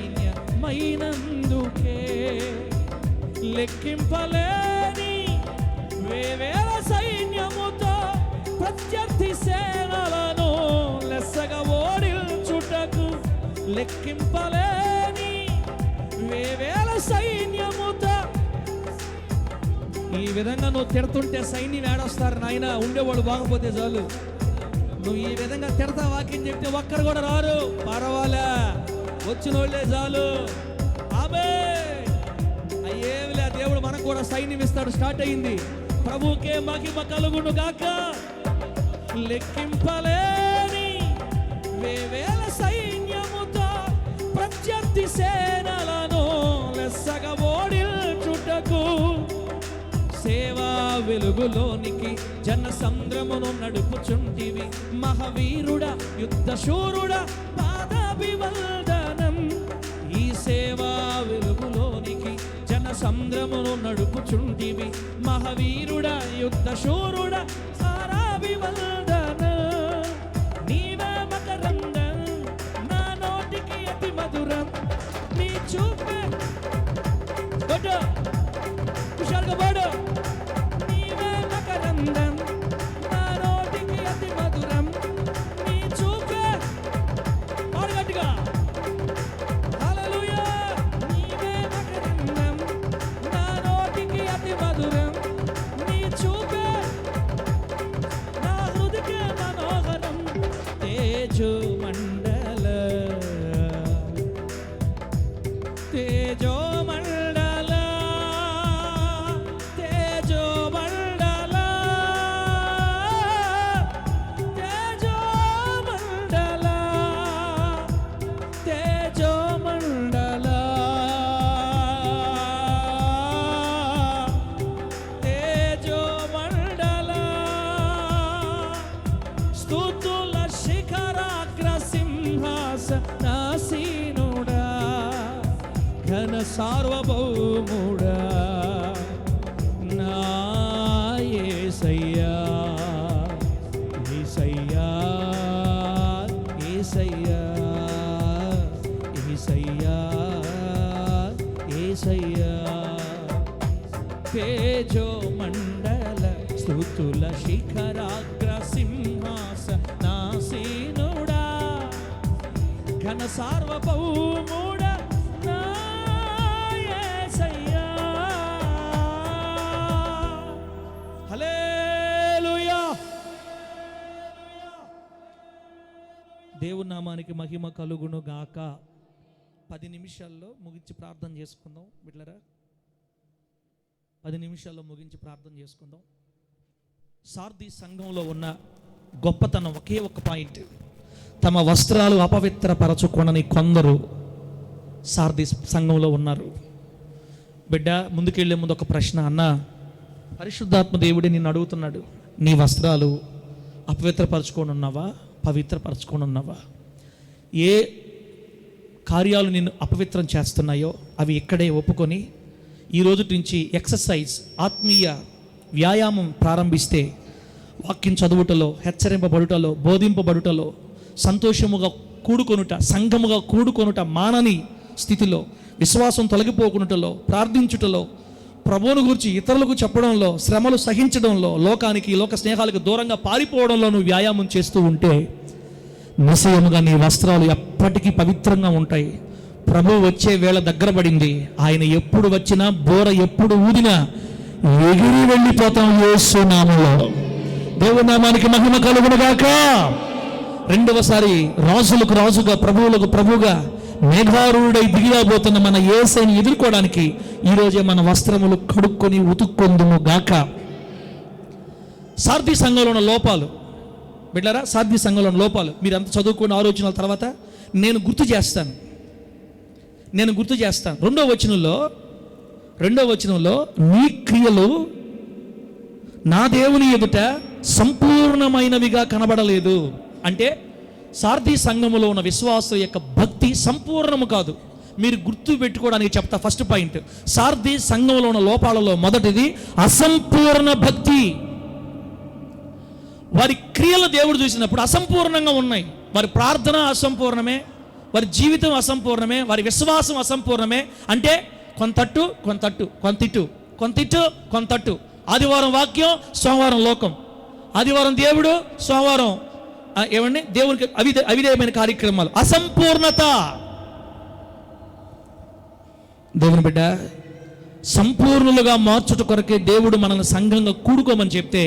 లెక్కింపలేని వేవేల సైన్యముతో ప్రత్యర్థి సేనలను లెస్సగా ఓడించుటకు లెక్కింపలేని వేవేల సైన్యముతో ఈ విధంగా నువ్వు తిడుతుంటే సైన్యం ఏడొస్తారు నాయన ఉండేవాళ్ళు బాగపోతే చాలు నువ్వు ఈ విధంగా తిడతా వాక్యం చెప్తే ఒక్కరు కూడా రారు పర్వాలే వచ్చిన వాళ్ళే చాలు ఆమె అయ్యేమిలే దేవుడు మనకు కూడా సైన్యం ఇస్తాడు స్టార్ట్ అయింది ప్రభువుకే మహిమ కలుగును గాక లెక్కింపలేని వేవేల సైన్యముతో ప్రత్యర్థి సేనలను లెస్సగా ఓడించుటకు సేవా వెలుగులోనికి జన సంద్రమును నడుపుచుంటివి మహావీరుడా యుద్ధ శూరుడా పాదాభివందనం ఈ సేవా వెలుగులోనికి జన సంద్రమును నడుపుచుంటివి మహావీరుడా యుద్ధ శూరుడా సారాభివందనం నీవే మకరందం నా నోటికి అతి మధురం నీ చూపే బొడ్డు హుషారుగా బోడు నీవే మకరందం నా నోటికి అతి మధురం నీ చూపే పాడు గట్టిగా హల్లెలూయా నీవే మకరందం నా నోటికి అతి మధురం నీ చూపే నా హృదయకే మనోహరం తేజో మండల తేజో మండల తేజో మండల తేజో మండల తేజో మండల తేజో మండల స్తుతుల శిఖరాగ్ర సింహాసనాసీనుడా ఘన సార్వభౌముడా నా యేసయ్యా యేసయ్యా యేసయ్యా యేసయ్యా యేసయ్యా తేజో మండల స్తుతుల శిఖరాగ్ర సింహాసనాసీనుడా ఘన సార్వభౌముడా నా యేసయ్యా దేవుని నామానికి మహిమ కలుగును గాక. 10 నిమిషాల్లో ముగించి ప్రార్థన చేసుకుందాం బిడ్డలారా. 10 నిమిషాల్లో ముగించి ప్రార్థన చేసుకుందాం. సార్ది సంఘంలో ఉన్న గొప్పతనం ఒకే ఒక పాయింట్. తమ వస్త్రాలు అపవిత్రపరచుకొనని కొందరు సార్ది సంఘంలో ఉన్నారు. బిడ్డ, ముందుకెళ్లే ముందు ఒక ప్రశ్న. అన్న, పరిశుద్ధాత్మ దేవుడే నిన్ను అడుగుతున్నాడు, నీ వస్త్రాలు అపవిత్రపరచుకొని ఉన్నావా, పవిత్రపరచుకొని ఉన్నావా? ఏ కార్యాలు నిన్ను అపవిత్రం చేస్తున్నాయో అవి ఇక్కడే ఒప్పుకొని ఈ రోజు నుంచి ఎక్సర్సైజ్, ఆత్మీయ వ్యాయామం ప్రారంభిస్తే వాక్యం చదువుటలో, హెచ్చరింపబడుటలో, బోధింపబడుటలో, సంతోషముగా కూడుకొనుట, సంఘముగా కూడుకొనుట మానని స్థితిలో, విశ్వాసం తొలగిపోకునుటలో, ప్రార్థించుటలో, ప్రభువును గురించి ఇతరులకు చెప్పడంలో, శ్రమలు సహించడంలో, లోకానికి, లోక స్నేహాలకు దూరంగా పారిపోవడంలో నువ్వు వ్యాయామం చేస్తూ ఉంటే నిశ్చయముగా నీ వస్త్రాలు ఎప్పటికీ పవిత్రంగా ఉంటాయి. ప్రభువు వచ్చే వేళ దగ్గర పడింది. ఆయన ఎప్పుడు వచ్చినా, బోర ఎప్పుడు ఊదినా ఎగిరి వెళ్ళిపోతాం యేసు నామములో. దేవుని నామానికి మహిమ కలుగును గాక. రెండవసారి రాజులకు రాజుగా, ప్రభువులకు ప్రభువుగా మేఘారూఢుడై దిగిరాబోతున్న మన యేసుని ఎదుర్కోవడానికి ఈరోజే మన వస్త్రములు కడుక్కొని ఉతుక్కొందుము గాక. సార్ది సంఘంలో ఉన్న లోపాలు బిడ్డలారా, సార్ది సంఘంలో ఉన్న లోపాలు మీరు అంత చదువుకున్న ఆలోచనల తర్వాత నేను గుర్తు చేస్తాను. రెండో వచనంలో నీ క్రియలు నా దేవుని ఎదుట సంపూర్ణమైనవిగా కనబడలేదు అంటే, సార్ది సంఘములో ఉన్న విశ్వాసం యొక్క భక్తి సంపూర్ణము కాదు. మీరు గుర్తు పెట్టుకోవడానికి చెప్తా. ఫస్ట్ పాయింట్, సార్ది సంఘంలో ఉన్న లోపాలలో మొదటిది అసంపూర్ణ భక్తి. వారి క్రియలు దేవుడు చూసినప్పుడు అసంపూర్ణంగా ఉన్నాయి. వారి ప్రార్థన అసంపూర్ణమే, వారి జీవితం అసంపూర్ణమే, వారి విశ్వాసం అసంపూర్ణమే. అంటే కొంతట్టు కొంతట్టు, కొంతిట్టు కొంతిట్టు కొంతట్టు. ఆదివారం వాక్యం, సోమవారం లోకం. ఆదివారం దేవుడు, సోమవారం ఏమండి దేవునికి అవిధేయమైన కార్యక్రమాలు. అసంపూర్ణత. దేవుని బిడ్డ, సంపూర్ణులుగా మార్చుట కొరకే దేవుడు మనల్ని సంఘంగా కూడుకోమని చెప్తే,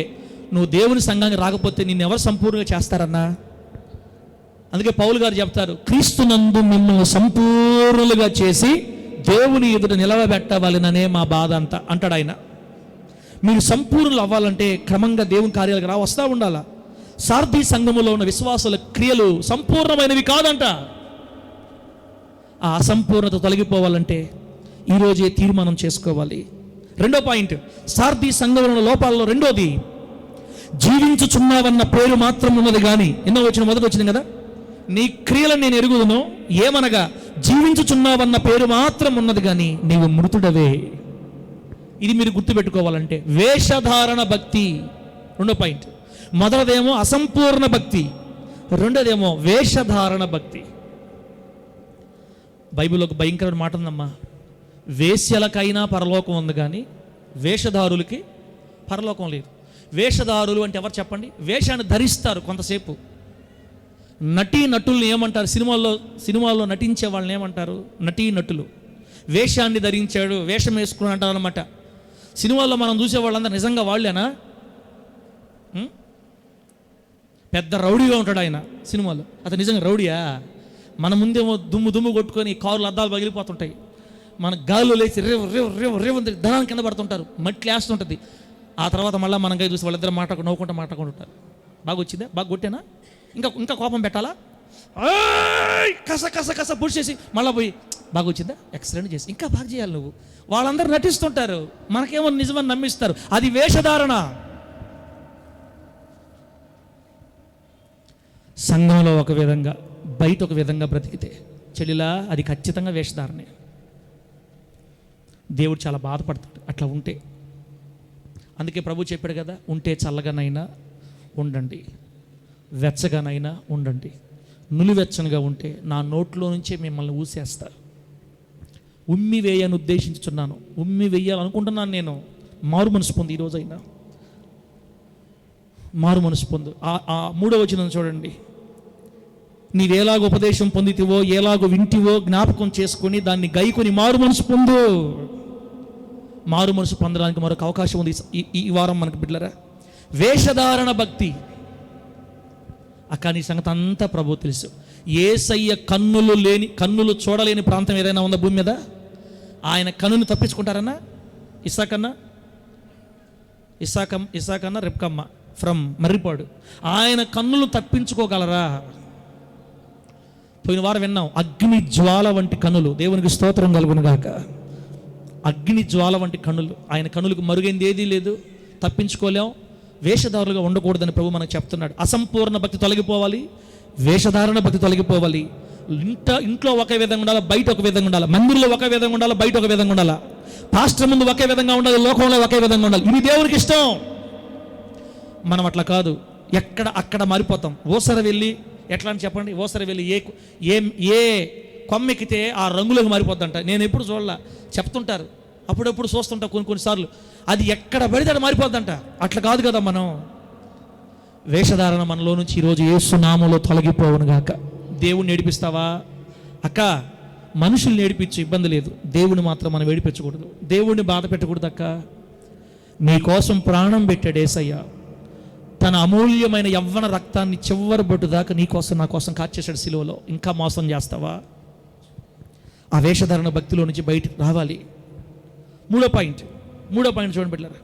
నువ్వు దేవుని సంఘానికి రాకపోతే నిన్ను ఎవరు సంపూర్ణంగా చేస్తారన్నా? అందుకే పౌలు గారు చెప్తారు, క్రీస్తునందు మిమ్మల్ని సంపూర్ణులుగా చేసి దేవుని ఎదుట నిలవబెట్టవాలననే మా బాధ అంటాడు ఆయన. మీరు సంపూర్ణులు అవ్వాలంటే క్రమంగా దేవుని కార్యాలకు వస్తూ ఉండాలా. సార్ది సంఘములో ఉన్న విశ్వాసుల క్రియలు సంపూర్ణమైనవి కాదంట. ఆ అసంపూర్ణత తొలగిపోవాలంటే ఈరోజే తీర్మానం చేసుకోవాలి. రెండో పాయింట్, సార్ది సంఘంలో ఉన్న లోపాలలో రెండోది, జీవించుచున్నావన్న పేరు మాత్రం ఉన్నది కానీ, మొదటి వచ్చింది కదా, నీ క్రియలను నేను ఎరుగుదును, ఏమనగా జీవించుచున్నావన్న పేరు మాత్రం ఉన్నది కానీ నీవు మృతుడవే. ఇది మీరు గుర్తుపెట్టుకోవాలంటే వేషధారణ భక్తి. రెండో పాయింట్, మొదటిదేమో అసంపూర్ణ భక్తి, రెండోదేమో వేషధారణ భక్తి. బైబిల్లో ఒక భయంకరమైన మాట ఉందమ్మా, వేశ్యలకైనా పరలోకం ఉంది కానీ వేషధారులకి పరలోకం లేదు. వేషధారులు అంటే ఎవరు చెప్పండి? వేషాన్ని ధరిస్తారు కొంతసేపు. నటుల్ని ఏమంటారు? సినిమాల్లో నటించే వాళ్ళని ఏమంటారు? నటులు. వేషాన్ని ధరించాడు, వేషం వేసుకుని అంటారు అనమాట. సినిమాల్లో మనం చూసే వాళ్ళందరూ నిజంగా వాళ్ళేనా? పెద్ద రౌడీగా ఉంటాడు ఆయన సినిమాలో. అతను నిజంగా రౌడీయా? మన ముందేమో దుమ్ము కొట్టుకొని కారులు అద్దాలు పగిలిపోతుంటాయి, మన గాలిలో లేచి రేవు ధనాన్ని కింద పడుతుంటారు, మట్టి వేస్తుంటుంది. ఆ తర్వాత మళ్ళీ మనం చూసి వాళ్ళిద్దరు నవ్వుకుంటూ ఉంటారు. బాగా వచ్చిందా? బాగా కొట్టేనా? ఇంకా కోపం పెట్టాలా? కస పుష్ చేసి మళ్ళీ పోయి బాగా వచ్చిందా, ఎక్సలెంట్ చేసి ఇంకా బాగా చేయాలి నువ్వు. వాళ్ళందరూ నటిస్తుంటారు, మనకేమో నిజమని నమ్మిస్తారు. అది వేషధారణ. సంఘంలో ఒక విధంగా, బయట ఒక విధంగా బ్రతికితే చెల్లిలా అది ఖచ్చితంగా వేషధారణే. దేవుడు చాలా బాధపడతాడు అట్లా ఉంటే. అందుకే ప్రభు చెప్పాడు కదా, ఉంటే చల్లగానైనా ఉండండి, వెచ్చగానైనా ఉండండి. నులివెచ్చనగా ఉంటే నా నోట్లో నుంచే మిమ్మల్ని ఊసేస్తారు. ఉమ్మి వేయని ఉద్దేశించుచున్నాను, ఉమ్మి వేయాలనుకుంటున్నాను నేను. మారు మనసు పొంది ఈరోజైనా మారు మనసు పొందు. ఆ 3వ వచనం చూడండి, నీవేలాగో ఉపదేశం పొందితివో, ఎలాగో వింటివో జ్ఞాపకం చేసుకొని దాన్ని గైకొని మారు మనసు పొందు. మారు మనసు పొందడానికి మరొక అవకాశం ఉంది ఈ వారం మనకు బిడ్డలారా. వేషధారణ భక్తి. అక్క నీ సంగతి అంతా ప్రభు తెలుసు. యేసయ్య కన్నులు చూడలేని ప్రాంతం ఏదైనా ఉందా భూమి మీద? ఆయన కన్నును తప్పించుకుంటారన్నా? ఇసాకన్న రెబ్కమ్మ ఫ్రమ్ మర్రిపాడు, ఆయన కన్నులు తప్పించుకోగలరా? పోయిన వారం విన్నాం, అగ్ని జ్వాల వంటి కన్నులు. దేవునికి స్తోత్రం కలుగును గాక. అగ్ని జ్వాల వంటి కన్నులు, ఆయన కన్నులకు మరుగైంది ఏదీ లేదు, తప్పించుకోలేం. వేషధారులుగా ఉండకూడదని ప్రభు మనకు చెప్తున్నాడు. అసంపూర్ణ భక్తి తొలగిపోవాలి, వేషధారణ భక్తి తొలగిపోవాలి. ఇంట్లో ఒకే విధంగా ఉండాలి, బయట ఒక విధంగా ఉండాలి. మందిరంలో ఒకే విధంగా ఉండాలి, బయట ఒక విధంగా ఉండాలి. పాస్టర్ ముందు ఒకే విధంగా ఉండాలి, లోకంలో ఒకే విధంగా ఉండాలి. ఇది దేవునికి ఇష్టం. మనం అట్లా కాదు, అక్కడ మారిపోతాం. ఓసర వెళ్ళి ఎట్లా అని చెప్పండి, ఓసర వెళ్ళి ఏ కొమ్మెక్కితే ఆ రంగులోకి మారిపోద్దంట. నేను ఎప్పుడు చూడలా, చెప్తుంటారు, అప్పుడప్పుడు చూస్తుంటా కొన్నిసార్లు. అది ఎక్కడ పడితే అది మారిపోద్దంట. అట్లా కాదు కదా మనం. వేషధారణ మనలో నుంచి ఈరోజు యేసు నామములో తొలగిపోవును గాక. దేవుణ్ణి ఏడిపిస్తావా అక్క? మనుషుల్ని ఏడిపించు, ఇబ్బంది లేదు. దేవుని మాత్రం మనం ఏడిపించకూడదు, దేవుణ్ణి బాధ పెట్టకూడదు అక్క. నీ కోసం ప్రాణం పెట్టాడు యేసయ్య. తన అమూల్యమైన యవ్వన రక్తాన్ని చివరి బొట్టు దాకా నీ కోసం నా కోసం కార్చేశాడు సిలువలో. ఇంకా మోసం చేస్తావా? ఆ వేషధారణ భక్తిలో నుంచి బయటికి రావాలి. మూడో పాయింట్ చూడండి బిడ్డలారా,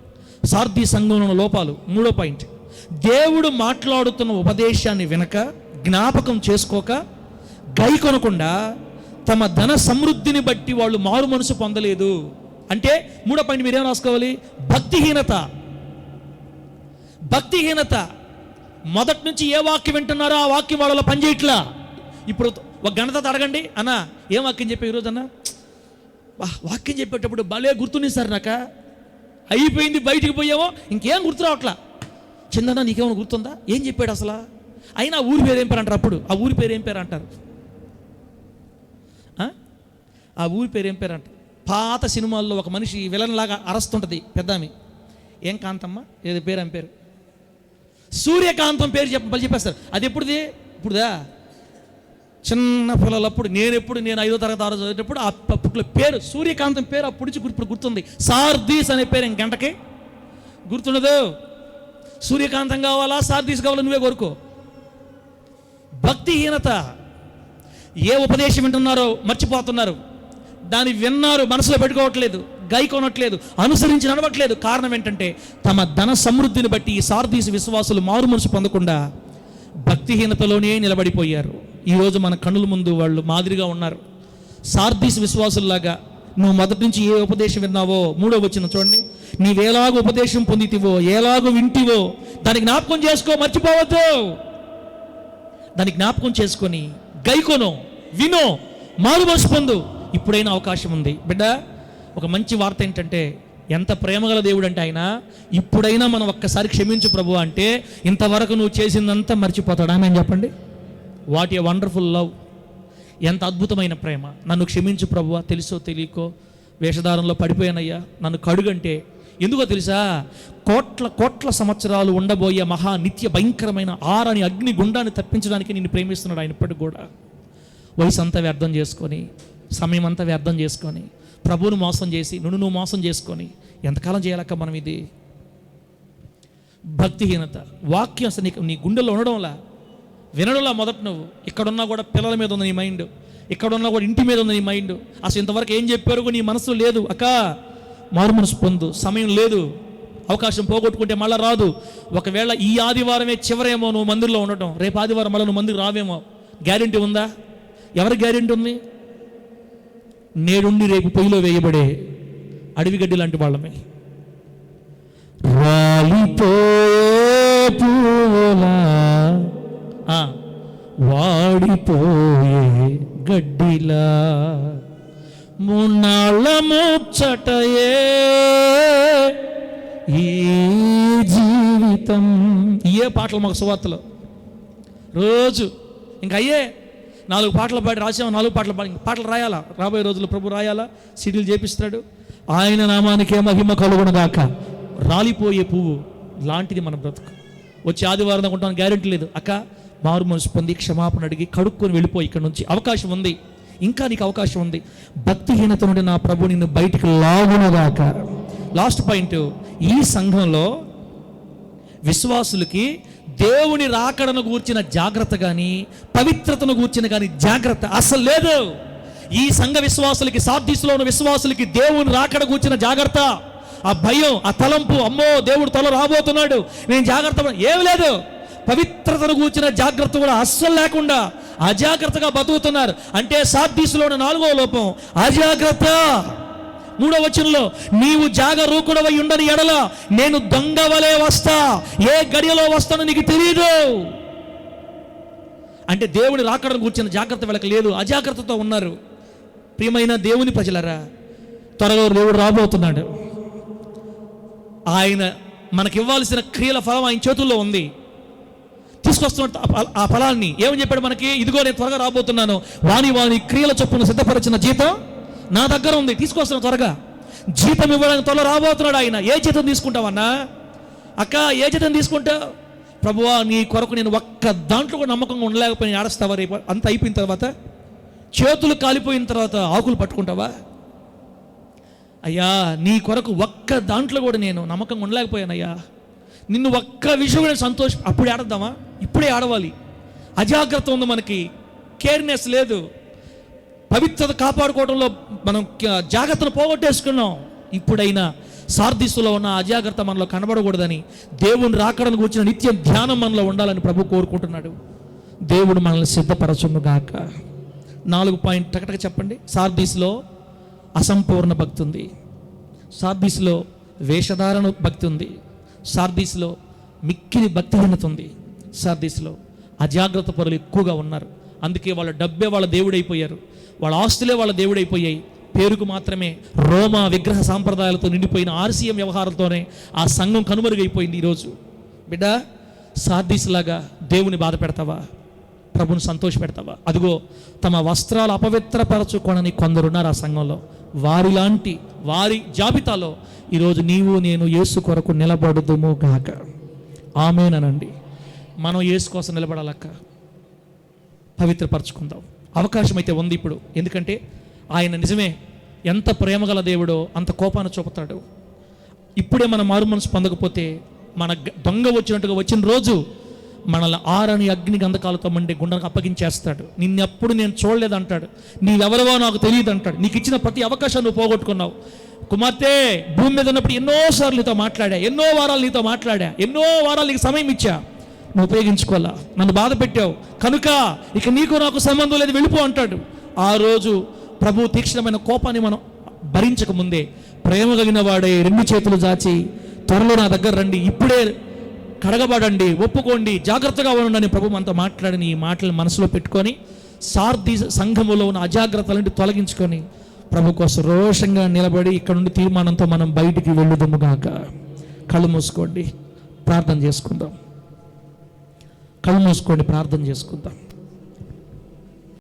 సార్దీ సంఘంలో ఉన్న లోపాలు. మూడో పాయింట్, దేవుడు మాట్లాడుతున్న ఉపదేశాన్ని వినక, జ్ఞాపకం చేసుకోక, గైకొనకుండా తమ ధన సమృద్ధిని బట్టి వాళ్ళు మారు మనసు పొందలేదు. అంటే మూడో పాయింట్ మీరేం రాసుకోవాలి? భక్తిహీనత. మొదటి నుంచి ఏ వాక్యం వింటున్నారో ఆ వాక్యం వాళ్ళలో పనిచేయట్లా. ఇప్పుడు ఒక గణత అడగండి, అన్నా ఏం వాక్యం చెప్పే ఈరోజు అన్నా? వాక్యం చెప్పేటప్పుడు భలే గుర్తునిస్తారు సార్. నాక అయిపోయింది, బయటికి పోయావో ఇంకేం గుర్తు రావట్లా. చిన్న నీకేమైనా గుర్తుందా? ఏం చెప్పాడు అసలు? అయినా ఊరి పేరు ఏం పేరు అంటారు? అప్పుడు ఆ ఊరి పేరు ఏం పేరు అంటారు? ఆ ఊరి పేరు ఏం పేరు అంటారు? పాత సినిమాల్లో ఒక మనిషి విలన్ లాగా అరస్తుంటుంది పెద్దామి. ఏం కాంతమ్మ ఏదో పేరు అని పేరు, సూర్యకాంతం పేరు చెప్పేస్తారు. అది ఎప్పుడుది? ఇప్పుడుదా? చిన్న పిల్లలప్పుడు నేను 5వ తరగతి 6వ చదివేటప్పుడు అప్పట్లో పేరు సూర్యకాంతం పేరు అప్పుడు ఇప్పుడు గుర్తుంది. సార్దీస్ అనే పేరు ఇంకెంటకి గుర్తుండదు. సూర్యకాంతం కావాలా, సార్దీస్ కావాలా, నువ్వే కోరుకో. భక్తిహీనత. ఏ ఉపదేశం వింటున్నారో మర్చిపోతున్నారు, దాన్ని విన్నారు మనసులో పెట్టుకోవట్లేదు, గైకొనట్లేదు, అనుసరించి నడవట్లేదు. కారణం ఏంటంటే తమ ధన సమృద్ధిని బట్టి ఈ సార్దీస్ విశ్వాసులు మారు మనసు పొందకుండా భక్తిహీనతలోనే నిలబడిపోయారు. ఈరోజు మన కన్నుల ముందు వాళ్ళు మాదిరిగా ఉన్నారు. సార్దీస్ విశ్వాసుల్లాగా నువ్వు మొదటి నుంచి ఏ ఉపదేశం విన్నావో, 3వ వచనం చూడండి, నీవేలాగో ఉపదేశం పొందితివో, ఎలాగో వింటివో దాన్ని జ్ఞాపకం చేసుకో, మర్చిపోవద్దు. దాన్ని జ్ఞాపకం చేసుకొని గైకొను, వినో, మారు మనసు పొందు. ఇప్పుడైనా అవకాశం ఉంది బిడ్డ. ఒక మంచి వార్త ఏంటంటే, ఎంత ప్రేమగల దేవుడు అంటే ఆయన, ఇప్పుడైనా మనం ఒక్కసారి క్షమించు ప్రభు అంటే ఇంతవరకు నువ్వు చేసిందంతా మర్చిపోతాడా? అని చెప్పండి. What a wonderful love. ఎంత అద్భుతమైన ప్రేమ. నన్ను క్షమించు ప్రభువా, తెలుసో తెలియకో వేషధారంలో పడిపోయానయ్యా, నన్ను కడుగంటే. ఎందుకో తెలుసా? కోట్ల సంవత్సరాలు ఉండబోయే మహా నిత్య భయంకరమైన ఆరని అగ్ని గుండాన్ని తప్పించడానికి నిన్ను ప్రేమిస్తున్నాడు ఆయన ఇప్పటికి కూడా. వయసు అంతా వ్యర్థం చేసుకొని, సమయం అంతా వ్యర్థం చేసుకొని, ప్రభువును మోసం చేసి నువ్వు మోసం చేసుకొని ఎంతకాలం చేయాలక్క మనం ఇది? భక్తిహీనత. వాక్యం అసలు నీ గుండెల్లో ఉండడంలా, వినడంలా. మొదట నువ్వు ఇక్కడున్నా కూడా పిల్లల మీద ఉంది నీ మైండ్, ఇక్కడున్నా కూడా ఇంటి మీద ఉంది నీ మైండ్. అసలు ఇంతవరకు ఏం చెప్పారు నీ మనసులో లేదు. అక్క మారు మనసు పొందు. సమయం లేదు, అవకాశం పోగొట్టుకుంటే మళ్ళీ రాదు. ఒకవేళ ఈ ఆదివారమే చివరేమో నువ్వు మందిరంలో ఉండటం, రేపు ఆదివారం మళ్ళీ నువ్వు మందికి రావేమో. గ్యారెంటీ ఉందా? ఎవరి గ్యారెంటీ ఉంది? నేడుండి రేపు పొయ్యిలో వేయబడే అడవిగడ్డి లాంటి వాళ్ళమే. వాడిపోయే గడ్డిలా మున్నాళ్ళ ముచ్చటయే ఈ జీవితం. ఏ పాటలు మాకు సువార్తలో రోజు ఇంకా అయ్యే 4 పాటలు పాడి రాసాము, 4 పాటలు పాటలు రాయాలా? రాబోయే రోజుల్లో ప్రభు రాయాలా, సీడీలు చేపిస్తాడు. ఆయన నామానికే మహిమ కలుగునుగాక. రాలిపోయే పువ్వు లాంటిది మన బ్రతుకు. వచ్చి ఆదివారం అనుకుంటాను, గ్యారెంటీ లేదు. అక్క మారు మనసు పొంది క్షమాపణ అడిగి కడుక్కొని వెళ్ళిపోయి ఇక్కడ నుంచి. అవకాశం ఉంది, ఇంకా నీకు అవకాశం ఉంది. భక్తిహీనత నుండి నా ప్రభు నిన్ను బయటికి లాగునుగాక. లాస్ట్ పాయింట్, ఈ సంఘంలో విశ్వాసులకి దేవుని రాకడను గూర్చిన జాగ్రత్త కానీ, పవిత్రతను గూర్చిన కానీ జాగ్రత్త అసలు లేదు. ఈ సంఘ విశ్వాసులకి, సార్దీసులో ఉన్న విశ్వాసులకి దేవుని రాకడ గూర్చిన జాగ్రత్త, ఆ భయం, ఆ తలంపు, అమ్మో దేవుడు త్వరలో రాబోతున్నాడు నేను జాగ్రత్త, ఏమి లేదు. పవిత్రతను గూర్చిన జాగ్రత్త కూడా అస్సలు లేకుండా అజాగ్రత్తగా బతుకుతున్నారు. అంటే సార్దీసులో ఉన్న 4వ లోపం అజాగ్రత్త. 3వ వచనంలో, నీవు జాగరూకుడవై ఉండని ఎడల నేను దొంగ వలె వస్తా, ఏ గడియలో వస్తానో నీకు తెలియదు. అంటే దేవుడి రాకడను కూర్చున్న జాగ్రత్త వీళ్ళకి లేదు, అజాగ్రత్తతో ఉన్నారు. ప్రియమైన దేవుని ప్రజలరా, త్వరలో దేవుడు రాబోతున్నాడు. ఆయన మనకి ఇవ్వాల్సిన క్రియల ఫలం ఆయన చేతుల్లో ఉంది. తీసుకొస్తున్న ఆ ఫలాన్ని ఏమని చెప్పాడు మనకి? ఇదిగో నేను త్వరగా రాబోతున్నాను, వాని క్రియల చొప్పున సిద్ధపరిచిన జీతం నా దగ్గర ఉంది, తీసుకొస్తున్నా త్వరగా. జీతం ఇవ్వడానికి త్వరలో రాబోతున్నాడు ఆయన. ఏ జీతం తీసుకుంటావన్నా? అక్క ఏ జీతం తీసుకుంటావు? ప్రభువా నీ కొరకు నేను ఒక్క దాంట్లో కూడా నమ్మకంగా ఉండలేకపోయినా ఆడస్తావా? రేపు అంత అయిపోయిన తర్వాత, చేతులు కాలిపోయిన తర్వాత ఆకులు పట్టుకుంటావా? అయ్యా నీ కొరకు ఒక్క దాంట్లో కూడా నేను నమ్మకంగా ఉండలేకపోయానయ్యా, నిన్ను ఒక్క విషయం నేను అప్పుడే ఆడద్దామా? ఇప్పుడే ఆడవాలి. అజాగ్రత్త ఉంది మనకి, కేర్నెస్ లేదు. పవిత్రత కాపాడుకోవడంలో మనం జాగ్రత్తను పోగొట్టేసుకున్నాం. ఇప్పుడైనా సార్దీసులో ఉన్న అజాగ్రత్త మనలో కనబడకూడదని, దేవుని రాకడను కూర్చున్న నిత్యం ధ్యానం మనలో ఉండాలని ప్రభు కోరుకుంటున్నాడు. దేవుడు మనల్ని సిద్ధపరచునుగాక. 4 పాయింట్ టకటక చెప్పండి. సార్దీసులో అసంపూర్ణ భక్తి ఉంది, సార్దీసులో వేషధారణ భక్తి ఉంది, సార్దీసులో మిక్కిలి భక్తిహీనత ఉంది, సార్దీసులో అజాగ్రత్త పరులు ఎక్కువగా ఉన్నారు. అందుకే వాళ్ళ డబ్బే వాళ్ళ దేవుడైపోయారు, వాళ్ళ ఆస్తులే వాళ్ళ దేవుడైపోయాయి. పేరుకు మాత్రమే రోమా విగ్రహ సాంప్రదాయాలతో నిండిపోయిన RCM వ్యవహారాలతోనే ఆ సంఘం కనుమరుగైపోయింది. ఈరోజు బిడ్డ, సార్దీసులాగా దేవుని బాధ పెడతావా? ప్రభుని సంతోష పెడతావా? అదిగో తమ వస్త్రాలు అపవిత్రపరచుకోనని కొందరున్నారు ఆ సంఘంలో. వారి జాబితాలో ఈరోజు నీవు నేను యేసు కొరకు నిలబడుదుము గాక. ఆమేనండి. మనం యేసు కోసం నిలబడాలక్క. పవిత్రపరచుకుందాం. అవకాశం అయితే ఉంది ఇప్పుడు. ఎందుకంటే ఆయన నిజమే ఎంత ప్రేమగల దేవుడో అంత కోపాన్ని చూపుతాడు. ఇప్పుడే మనం మారు మనసు పొందకపోతే మన దొంగ వచ్చినట్టుగా వచ్చిన రోజు మనల్ని ఆరని అగ్ని గంధకాలతో మండే గుండెలకు అప్పగించేస్తాడు. నిన్నెప్పుడు నేను చూడలేదు అంటాడు, నీవెవరవో నాకు తెలియదు అంటాడు. నీకు ఇచ్చిన ప్రతి అవకాశాన్ని నువ్వు పోగొట్టుకున్నావు. కుమార్తె, భూమి మీద ఉన్నప్పుడు ఎన్నోసార్లు నీతో మాట్లాడా, ఎన్నో వారాలు నీతో మాట్లాడా, ఎన్నో వారాలు నీకు సమయం ఇచ్చా, నువ్వు ఉపయోగించుకోవాలా. నన్ను బాధ పెట్టావు కనుక ఇక నీకు నాకు సంబంధం లేదు, వెళ్ళిపో అంటాడు. ఆ రోజు ప్రభు తీక్షణమైన కోపాన్ని మనం భరించక ముందే ప్రేమ కలిగిన వాడే 2 చేతులు చాచి త్వరలో నా దగ్గర రండి, ఇప్పుడే కడగబడండి, ఒప్పుకోండి, జాగ్రత్తగా ఉండండి ప్రభు మనతో మాట్లాడిన ఈ మాటలు మనసులో పెట్టుకొని సార్దీ సంఘములో ఉన్న అజాగ్రత్తలంటే తొలగించుకొని ప్రభు కోసం రోషంగా నిలబడి ఇక్కడ నుండి తీర్మానంతో మనం బయటికి వెళ్ళుదుముగాక. కళ్ళు మూసుకోండి, ప్రార్థన చేసుకుందాం. కళ్ళు మూసుకోండి, ప్రార్థన చేసుకుందాం.